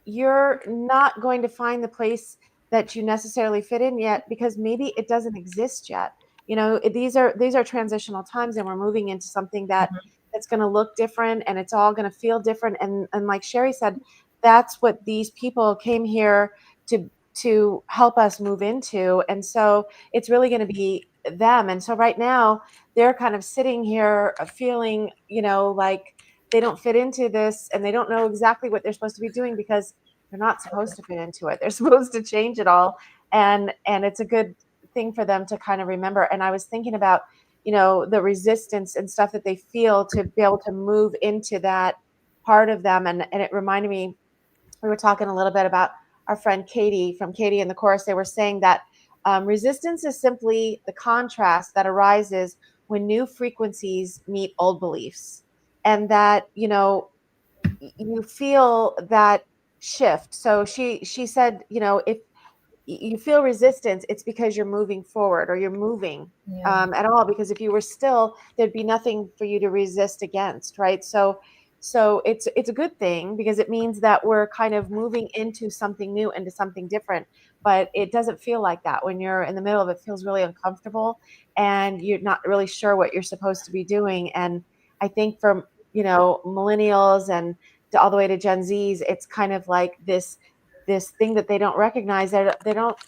you're not going to find the place that you necessarily fit in yet, because maybe it doesn't exist yet. These are transitional times, and we're moving into something that's going to look different, and it's all going to feel different. And like Sherri said, that's what these people came here to help us move into. And so it's really going to be them. And so right now they're kind of sitting here feeling, like they don't fit into this, and they don't know exactly what they're supposed to be doing, because they're not supposed to fit into it. They're supposed to change it all. And it's a good thing for them to kind of remember. And I was thinking about, the resistance and stuff that they feel to be able to move into that part of them. And it reminded me, we were talking a little bit about our friend Katie from Katie in the Chorus, they were saying that resistance is simply the contrast that arises when new frequencies meet old beliefs, and that, you know, you feel that shift. So she said, you know, if you feel resistance, it's because you're moving forward or you're moving at all. Because if you were still, there'd be nothing for you to resist against, right? So it's a good thing, because it means that we're kind of moving into something new, into something different. But it doesn't feel like that when you're in the middle of it. It feels really uncomfortable, and you're not really sure what you're supposed to be doing. And I think for, you know, millennials and all the way to Gen Zs, it's kind of like this thing that they don't recognize, that they aren't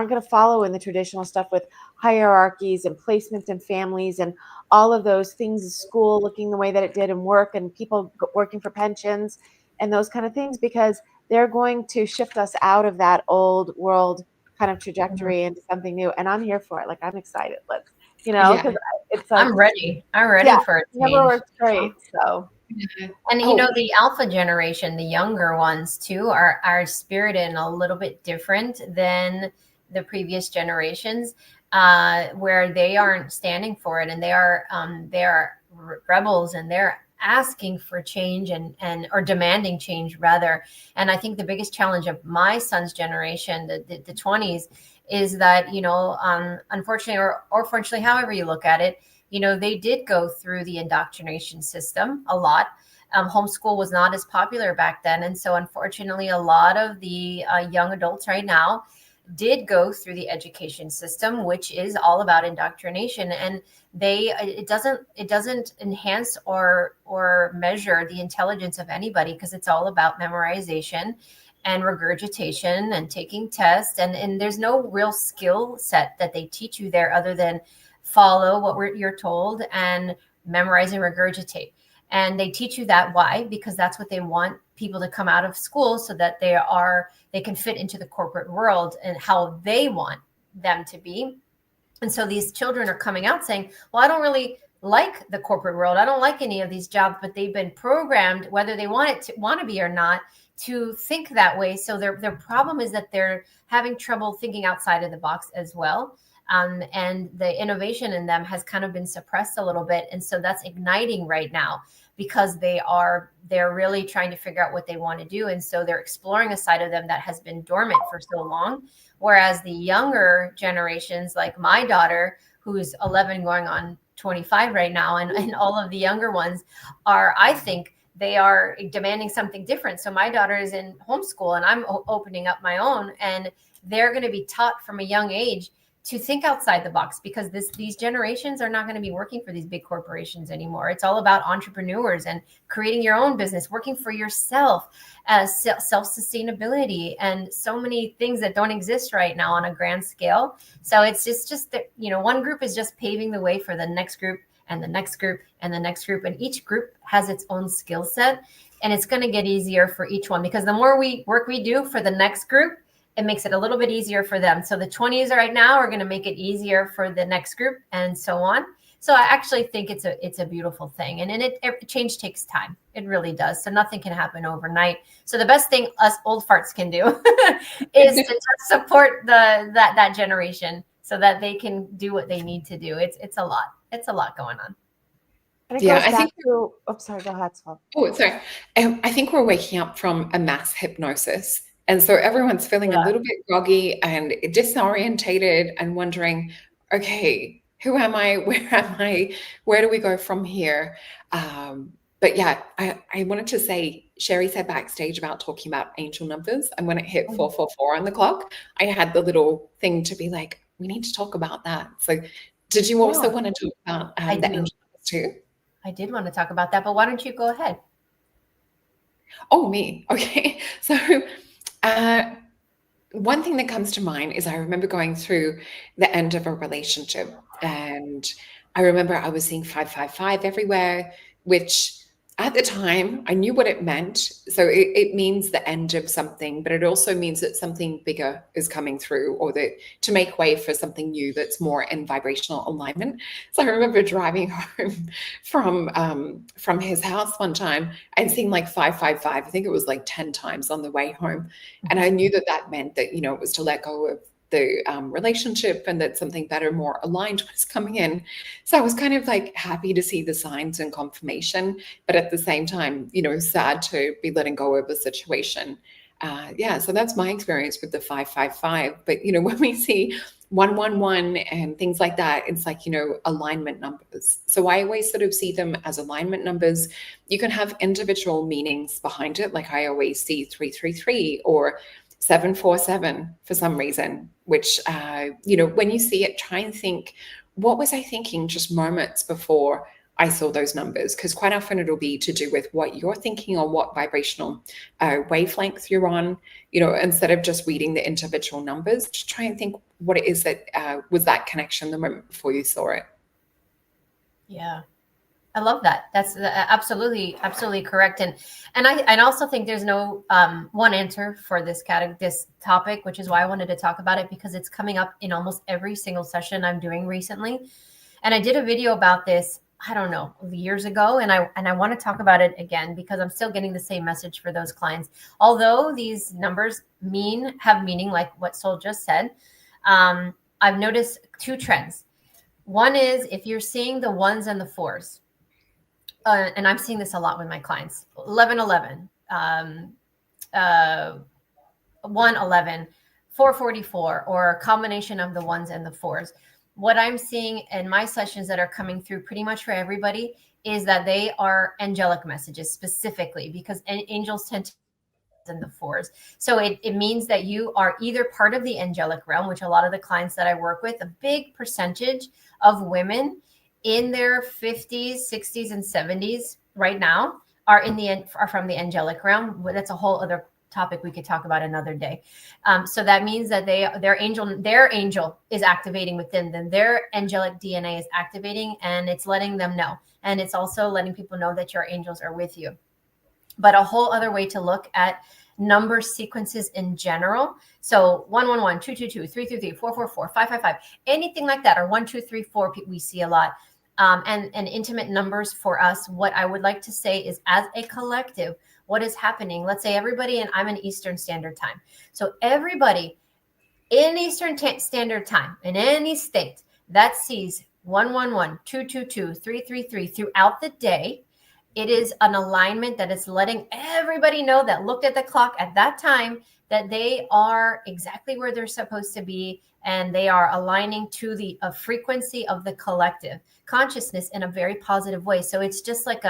going to follow in the traditional stuff with hierarchies and placement and families and all of those things, school looking the way that it did, and work and people working for pensions and those kind of things, because they're going to shift us out of that old world kind of trajectory into something new. And I'm here for it. Like, I'm excited. Let's, you know, because it's like, I'm ready for it to never change. works great. So And you know, the alpha generation, the younger ones too, are spirited and a little bit different than the previous generations, where they aren't standing for it, and they are rebels, and they're asking for change and or demanding change rather. And I think the biggest challenge of my son's generation, the 20s, is that, you know, unfortunately or fortunately, however you look at it, you know, they did go through the indoctrination system a lot. Homeschool was not as popular back then. And so unfortunately, a lot of the young adults right now did go through the education system, which is all about indoctrination. And it doesn't enhance or measure the intelligence of anybody, because it's all about memorization and regurgitation and taking tests. And there's no real skill set that they teach you there other than follow what you're told and memorize and regurgitate. And they teach you that. Why? Because that's what they want people to come out of school, so that they can fit into the corporate world and how they want them to be. And so these children are coming out saying, well, I don't really like the corporate world. I don't like any of these jobs, but they've been programmed, whether they want to be or not, to think that way. So their problem is that they're having trouble thinking outside of the box as well. And the innovation in them has kind of been suppressed a little bit. And so that's igniting right now, because they're really trying to figure out what they want to do. And so they're exploring a side of them that has been dormant for so long. Whereas the younger generations, like my daughter, who's 11 going on 25 right now, and all of the younger ones I think they are demanding something different. So my daughter is in homeschool, and I'm opening up my own, and they're going to be taught from a young age to think outside the box, because these generations are not going to be working for these big corporations anymore. It's all about entrepreneurs and creating your own business, working for yourself, self-sustainability, and so many things that don't exist right now on a grand scale. So it's just that, you know, one group is just paving the way for the next group and the next group and the next group. And each group has its own skill set, and it's going to get easier for each one, because the more work we do for the next group, it makes it a little bit easier for them. So the 20s right now are going to make it easier for the next group, and so on. So I actually think it's a beautiful thing. And change takes time. It really does. So nothing can happen overnight. So the best thing us old farts can do is to just support that generation, so that they can do what they need to do. It's a lot. It's a lot going on. And it goes back to, sorry, go ahead, Sol. Oh, sorry. I think we're waking up from a mass hypnosis. And so everyone's feeling a little bit groggy and disorientated and wondering, okay, who am I? Where am I? Where do we go from here? But yeah, I wanted to say, Sherri said backstage about talking about angel numbers. And when it hit 444 on the clock, I had the little thing to be like, we need to talk about that. So did you also want to talk about the angel numbers too? I did want to talk about that, but why don't you go ahead? Oh, me. Okay. So one thing that comes to mind is I remember going through the end of a relationship, and I remember I was seeing 555 everywhere, which At the time, I knew what it meant. So it means the end of something, but it also means that something bigger is coming through, or that to make way for something new that's more in vibrational alignment. So I remember driving home from his house one time and seeing like 555. I think it was like 10 times on the way home. And I knew that that meant that, you know, it was to let go of the relationship, and that something better, more aligned was coming in. So I was kind of like happy to see the signs and confirmation, but at the same time, you know, sad to be letting go of a situation. Yeah, so that's my experience with the 555. But, you know, when we see 111 and things like that, it's like, you know, alignment numbers. So I always sort of see them as alignment numbers. You can have individual meanings behind it. Like I always see 333 or 747 for some reason, which, you know, when you see it, try and think, what was I thinking just moments before I saw those numbers? Because quite often it'll be to do with what you're thinking or what vibrational wavelength you're on, you know, instead of just reading the individual numbers. Just try and think what it is that was that connection the moment before you saw it. Yeah. I love that. That's absolutely correct. And I also think there's no one answer for this topic, which is why I wanted to talk about it, because it's coming up in almost every single session I'm doing recently. And I did a video about this, I don't know, years ago, and I want to talk about it again because I'm still getting the same message for those clients. Although these numbers have meaning, like what Sol just said, I've noticed two trends. One is if you're seeing the ones and the fours. And I'm seeing this a lot with my clients, 1111, 111, 444, or a combination of the ones and the fours. What I'm seeing in my sessions that are coming through pretty much for everybody is that they are angelic messages specifically, because angels tend to in the fours. So it means that you are either part of the angelic realm, which a lot of the clients that I work with, a big percentage of women in their 50s, 60s, and 70s right now are from the angelic realm. That's a whole other topic we could talk about another day. So that means that their angel is activating within them. Their angelic DNA is activating, and it's letting them know. And it's also letting people know that your angels are with you. But a whole other way to look at number sequences in general. So 111, 222, 333, 444, 555, anything like that, or 1, 2, 3, 4, we see a lot. And intimate numbers for us. What I would like to say is, as a collective, what is happening? Let's say everybody, and I'm in Eastern Standard Time. So everybody in Eastern Standard Time in any state that sees 111, 222, 333 throughout the day, it is an alignment that is letting everybody know that looked at the clock at that time that they are exactly where they're supposed to be, and they are aligning to the frequency of the collective consciousness in a very positive way. So it's just like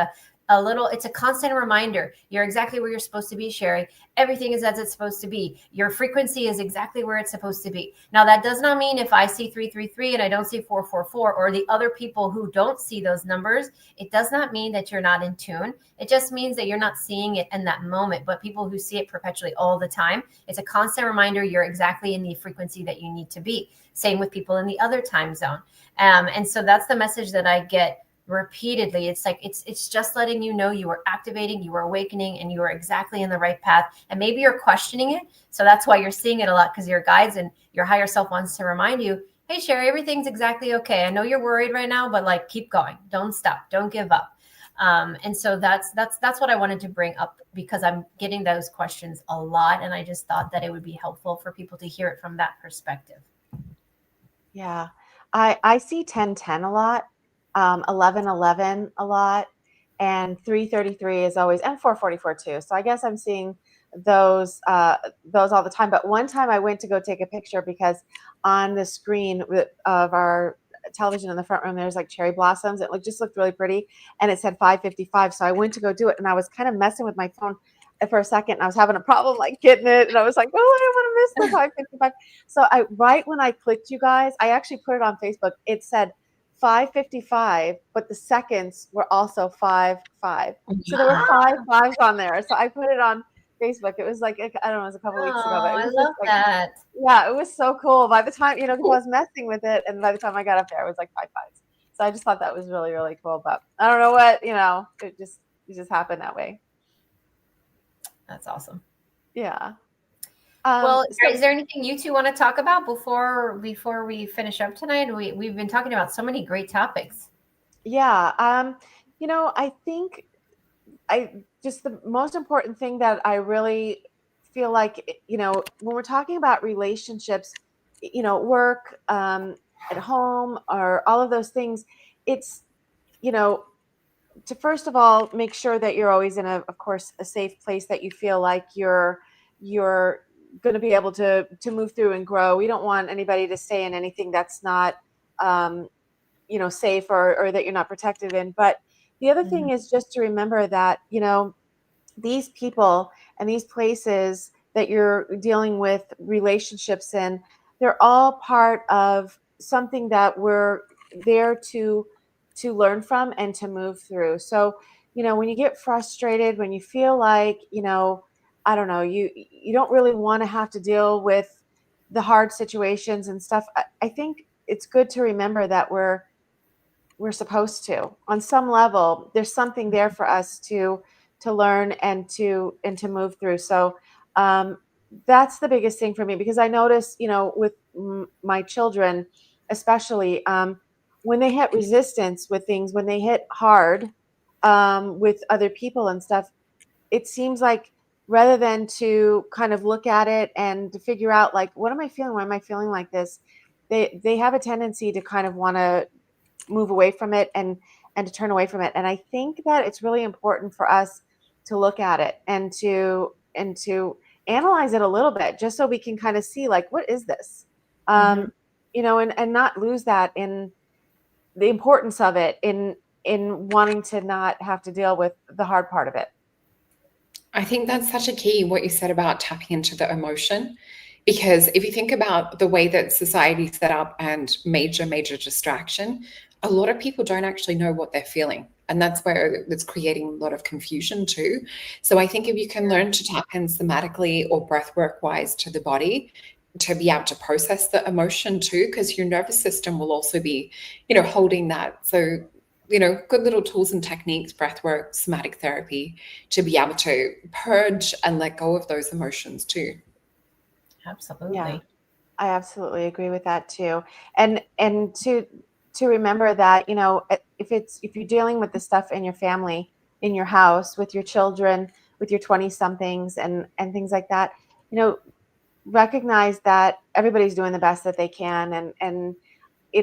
it's a constant reminder. You're exactly where you're supposed to be, Sherri. Everything is as it's supposed to be. Your frequency is exactly where it's supposed to be. Now, that does not mean if I see 333 and I don't see 444, or the other people who don't see those numbers, it does not mean that you're not in tune. It just means that you're not seeing it in that moment. But people who see it perpetually all the time, it's a constant reminder you're exactly in the frequency that you need to be. Same with people in the other time zone. And so that's the message that I get repeatedly. It's like it's just letting you know you are activating, you are awakening, and you are exactly in the right path. And maybe you're questioning it, so that's why you're seeing it a lot, because your guides and your higher self wants to remind you, hey Sherri, everything's exactly okay. I know you're worried right now, but like keep going, don't stop, don't give up. And so that's what I wanted to bring up, because I'm getting those questions a lot, and I just thought that it would be helpful for people to hear it from that perspective. Yeah, I see 1010 a lot. 1111 a lot, and 333 is always, and 444 too. So I guess I'm seeing those all the time. But one time I went to go take a picture because on the screen of our television in the front room, there's like cherry blossoms. It just looked really pretty, and it said 555. So I went to go do it, and I was kind of messing with my phone for a second, and I was having a problem like getting it, and I was like, oh, I don't want to miss the 555. So right when I clicked, you guys, I actually put it on Facebook. It said 555, but the seconds were also 5-5. So there were 5 5s on there. So I put it on Facebook. It was like, I don't know, it was a couple weeks ago. But it was I love that. Yeah, it was so cool. By the time, because I was messing with it, and by the time I got up there, it was like 5 5s. So I just thought that was really, really cool. But I don't know what, it just happen that way. That's awesome. Yeah. Well, So, is there anything you two want to talk about before we finish up tonight? We've been talking about so many great topics. yeah. I think just the most important thing that I really feel like, when we're talking about relationships, work, at home, or all of those things, it's, to first of all make sure that you're always in of course, a safe place that you feel like you're going to be able to move through and grow. We don't want anybody to stay in anything that's not um, safe, or that you're not protected in. But the other thing is just to remember that these people and these places that you're dealing with relationships in, they're all part of something that we're there to learn from and to move through. So, when you get frustrated, when you feel like, I don't know, you don't really want to have to deal with the hard situations and stuff, I think it's good to remember that we're supposed to, on some level, there's something there for us to learn and to move through. So that's the biggest thing for me, because I notice, with my children especially, when they hit resistance with things, when they hit hard with other people and stuff, it seems like, rather than to kind of look at it and to figure out, like, what am I feeling, why am I feeling like this, they have a tendency to kind of want to move away from it and to turn away from it. And I think that it's really important for us to look at it and to analyze it a little bit, just so we can kind of see, like, what is this, and not lose that in the importance of it, in wanting to not have to deal with the hard part of it. I think that's such a key, what you said about tapping into the emotion. Because if you think about the way that society's set up and major distraction, a lot of people don't actually know what they're feeling. And that's where it's creating a lot of confusion too. So I think if you can learn to tap in somatically or breath work wise to the body, to be able to process the emotion too, because your nervous system will also be, holding that. So, good little tools and techniques, breath work, somatic therapy, to be able to purge and let go of those emotions too. Absolutely. Yeah, I absolutely agree with that too. And to remember that, if you're dealing with the stuff in your family, in your house, with your children, with your 20 somethings and things like that, recognize that everybody's doing the best that they can, and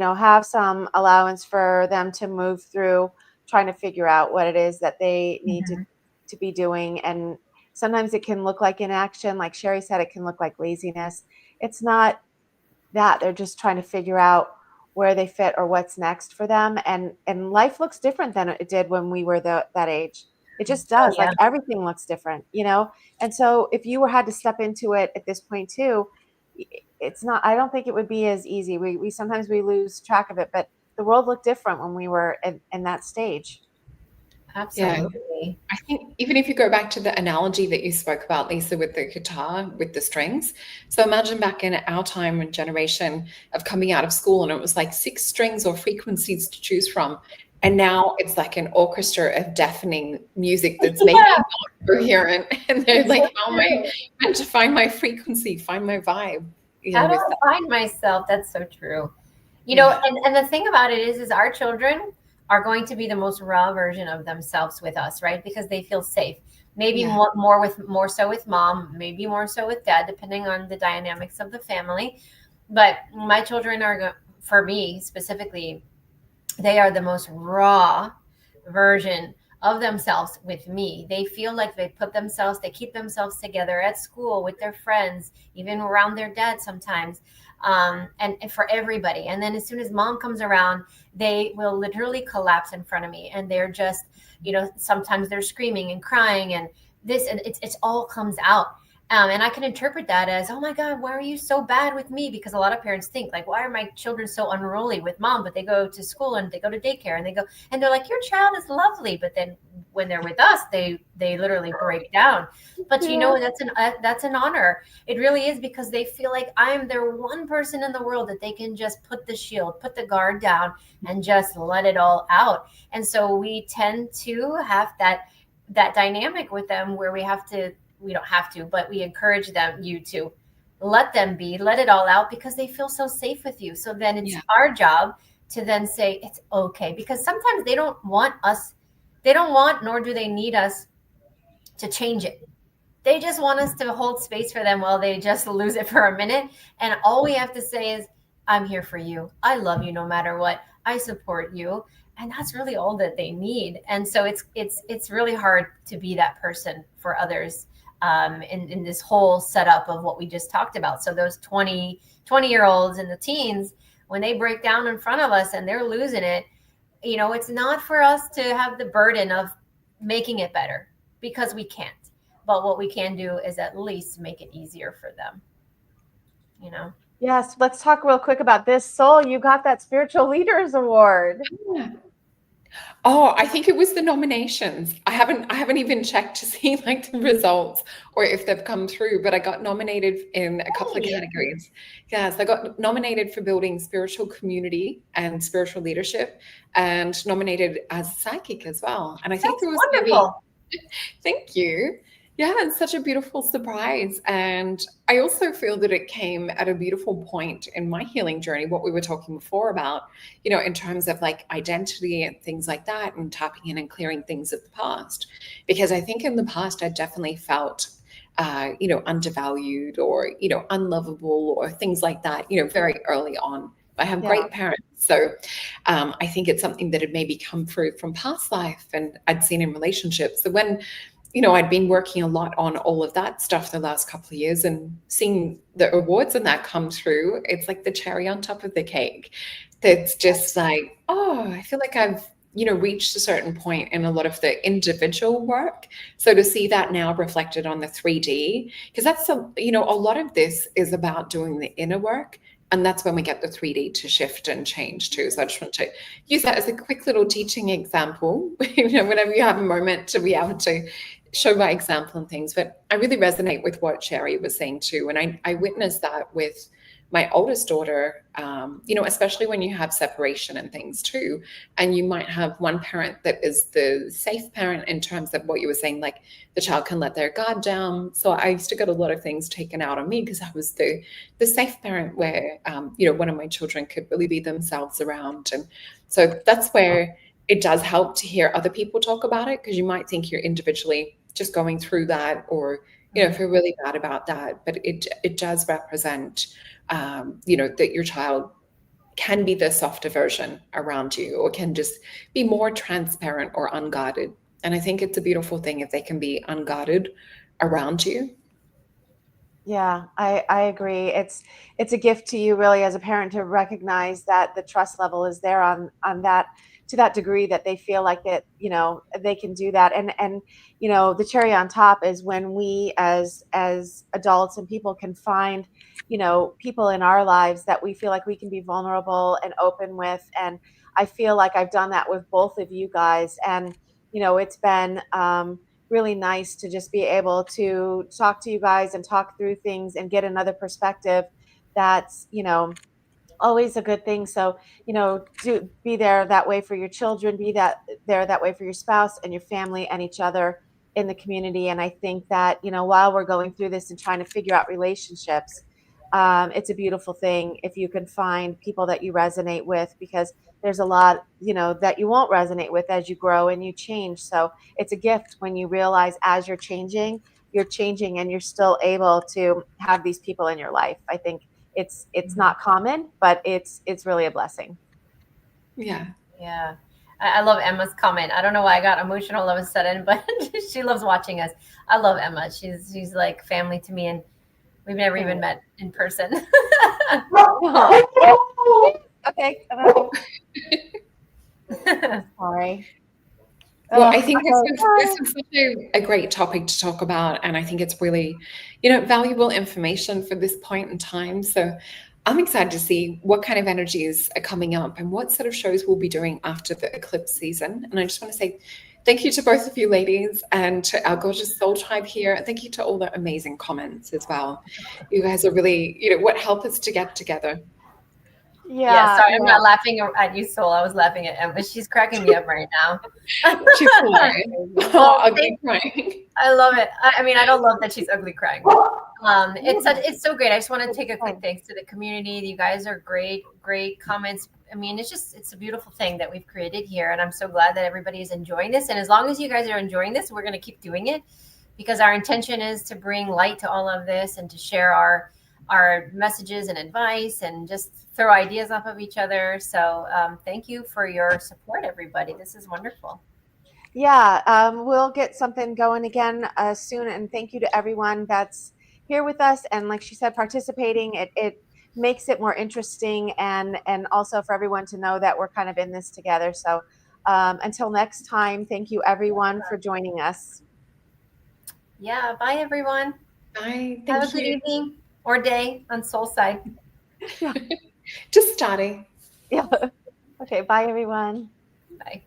have some allowance for them to move through trying to figure out what it is that they need to be doing. And sometimes it can look like inaction, like Sherri said, it can look like laziness. It's not that. They're just trying to figure out where they fit or what's next for them. And life looks different than it did when we were that age. It just does. Like, everything looks different, And so if you had to step into it at this point too, it's not, I don't think it would be as easy. We sometimes we lose track of it, but the world looked different when we were in that stage. Absolutely. Yeah. I think even if you go back to the analogy that you spoke about, Lisa, with the guitar, with the strings. So imagine back in our time and generation of coming out of school, and it was like 6 strings or frequencies to choose from. And now it's like an orchestra of deafening music that's maybe not coherent. And they're like, how am I meant to find my frequency, find my vibe? How do I find myself? That's so true. And the thing about it is our children are going to be the most raw version of themselves with us, right? Because they feel safe. Maybe more so with mom, maybe more so with dad, depending on the dynamics of the family. But my children are, for me specifically, they are the most raw version of themselves with me. They feel like they keep themselves together at school, with their friends, even around their dad sometimes, and for everybody. And then as soon as mom comes around, they will literally collapse in front of me. And they're just, sometimes they're screaming and crying, and it's all comes out. And I can interpret that as, oh my God, why are you so bad with me? Because a lot of parents think, like, why are my children so unruly with mom? But they go to school and they go to daycare and they're like, your child is lovely. But then when they're with us, they literally break down. But that's an honor. It really is, because they feel like I'm their one person in the world that they can just put the guard down and just let it all out. And so we tend to have that that dynamic with them where we don't have to, but we encourage you to let them let it all out, because they feel so safe with you. So then it's our job to then say it's okay, because sometimes they don't want, nor do they need us to change it. They just want us to hold space for them while they just lose it for a minute. And all we have to say is, I'm here for you. I love you no matter what. I support you. And that's really all that they need. And so it's really hard to be that person for others in this whole setup of what we just talked about. So those 20-year-olds and the teens, when they break down in front of us and they're losing it, it's not for us to have the burden of making it better, because we can't. But what we can do is at least make it easier for them, Yes, let's talk real quick about this. Sol, you got that Spiritual Leaders Award. Oh, I think it was the nominations. I haven't even checked to see like the results or if they've come through, but I got nominated in a couple of categories. Yes, I got nominated for building spiritual community and spiritual leadership, and nominated as a psychic as well. And I think That's it was wonderful. Thank you. Yeah, it's such a beautiful surprise. And I also feel that it came at a beautiful point in my healing journey, what we were talking before about, in terms of like identity and things like that, and tapping in and clearing things of the past. Because I think in the past, I definitely felt, undervalued or, unlovable or things like that, very early on. I have great parents. So I think it's something that had maybe come through from past life and I'd seen in relationships. So when I'd been working a lot on all of that stuff the last couple of years, and seeing the awards and that come through, it's like the cherry on top of the cake. That's just like, oh, I feel like I've, reached a certain point in a lot of the individual work. So to see that now reflected on the 3D, because that's, a lot of this is about doing the inner work. And that's when we get the 3D to shift and change too. So I just want to use that as a quick little teaching example, whenever you have a moment to be able to show by example and things. But I really resonate with what Sherri was saying too. And I witnessed that with my oldest daughter, especially when you have separation and things too. And you might have one parent that is the safe parent in terms of what you were saying, like the child can let their guard down. So I used to get a lot of things taken out on me because I was the safe parent where, one of my children could really be themselves around. And so that's where it does help to hear other people talk about it, because you might think you're individually just going through that, or feel really bad about that. But it does represent, that your child can be the softer version around you, or can just be more transparent or unguarded. And I think it's a beautiful thing if they can be unguarded around you. Yeah, I agree. It's a gift to you really as a parent to recognize that the trust level is there on that, to that degree that they feel like that, they can do that. And the cherry on top is when we as adults and people can find, people in our lives that we feel like we can be vulnerable and open with. And I feel like I've done that with both of you guys. And, it's been really nice to just be able to talk to you guys and talk through things and get another perspective. That's, always a good thing. So, do be there that way for your children, be there that way for your spouse and your family and each other in the community. And I think that, while we're going through this and trying to figure out relationships, it's a beautiful thing if you can find people that you resonate with, because there's a lot, that you won't resonate with as you grow and you change. So it's a gift when you realize as you're changing and you're still able to have these people in your life. I think it's not common, but it's really a blessing. Yeah. Yeah. I love Emma's comment. I don't know why I got emotional all of a sudden, but she loves watching us. I love Emma. She's like family to me, and we've never even met in person. Okay. Sorry. Well, I think this is such a great topic to talk about. And I think it's really, valuable information for this point in time. So I'm excited to see what kind of energies are coming up and what sort of shows we'll be doing after the eclipse season. And I just want to say thank you to both of you ladies, and to our gorgeous soul tribe here. Thank you to all the amazing comments as well. You guys are really, what help us to get together. Yeah, Sorry, I'm yeah. not laughing at you, Soul. I was laughing at Emma. She's cracking me up right now. She's hilarious. Well, Ugly crying. I love it. I mean, I don't love that she's ugly crying. It's so great. I just want to take a quick thanks to the community. You guys are great comments. I mean, it's a beautiful thing that we've created here, and I'm so glad that everybody is enjoying this. And as long as you guys are enjoying this, we're going to keep doing it, because our intention is to bring light to all of this and to share our messages and advice and just throw ideas off of each other. So thank you for your support, everybody. This is wonderful. Yeah, we'll get something going again soon. And thank you to everyone that's here with us. And like she said, participating, it makes it more interesting, and also for everyone to know that we're kind of in this together. So until next time, thank you everyone for joining us. Yeah, bye everyone. Bye. Have a Thank good you. evening or day on Soul Side. Just starting. Yeah. Okay, bye everyone. Bye.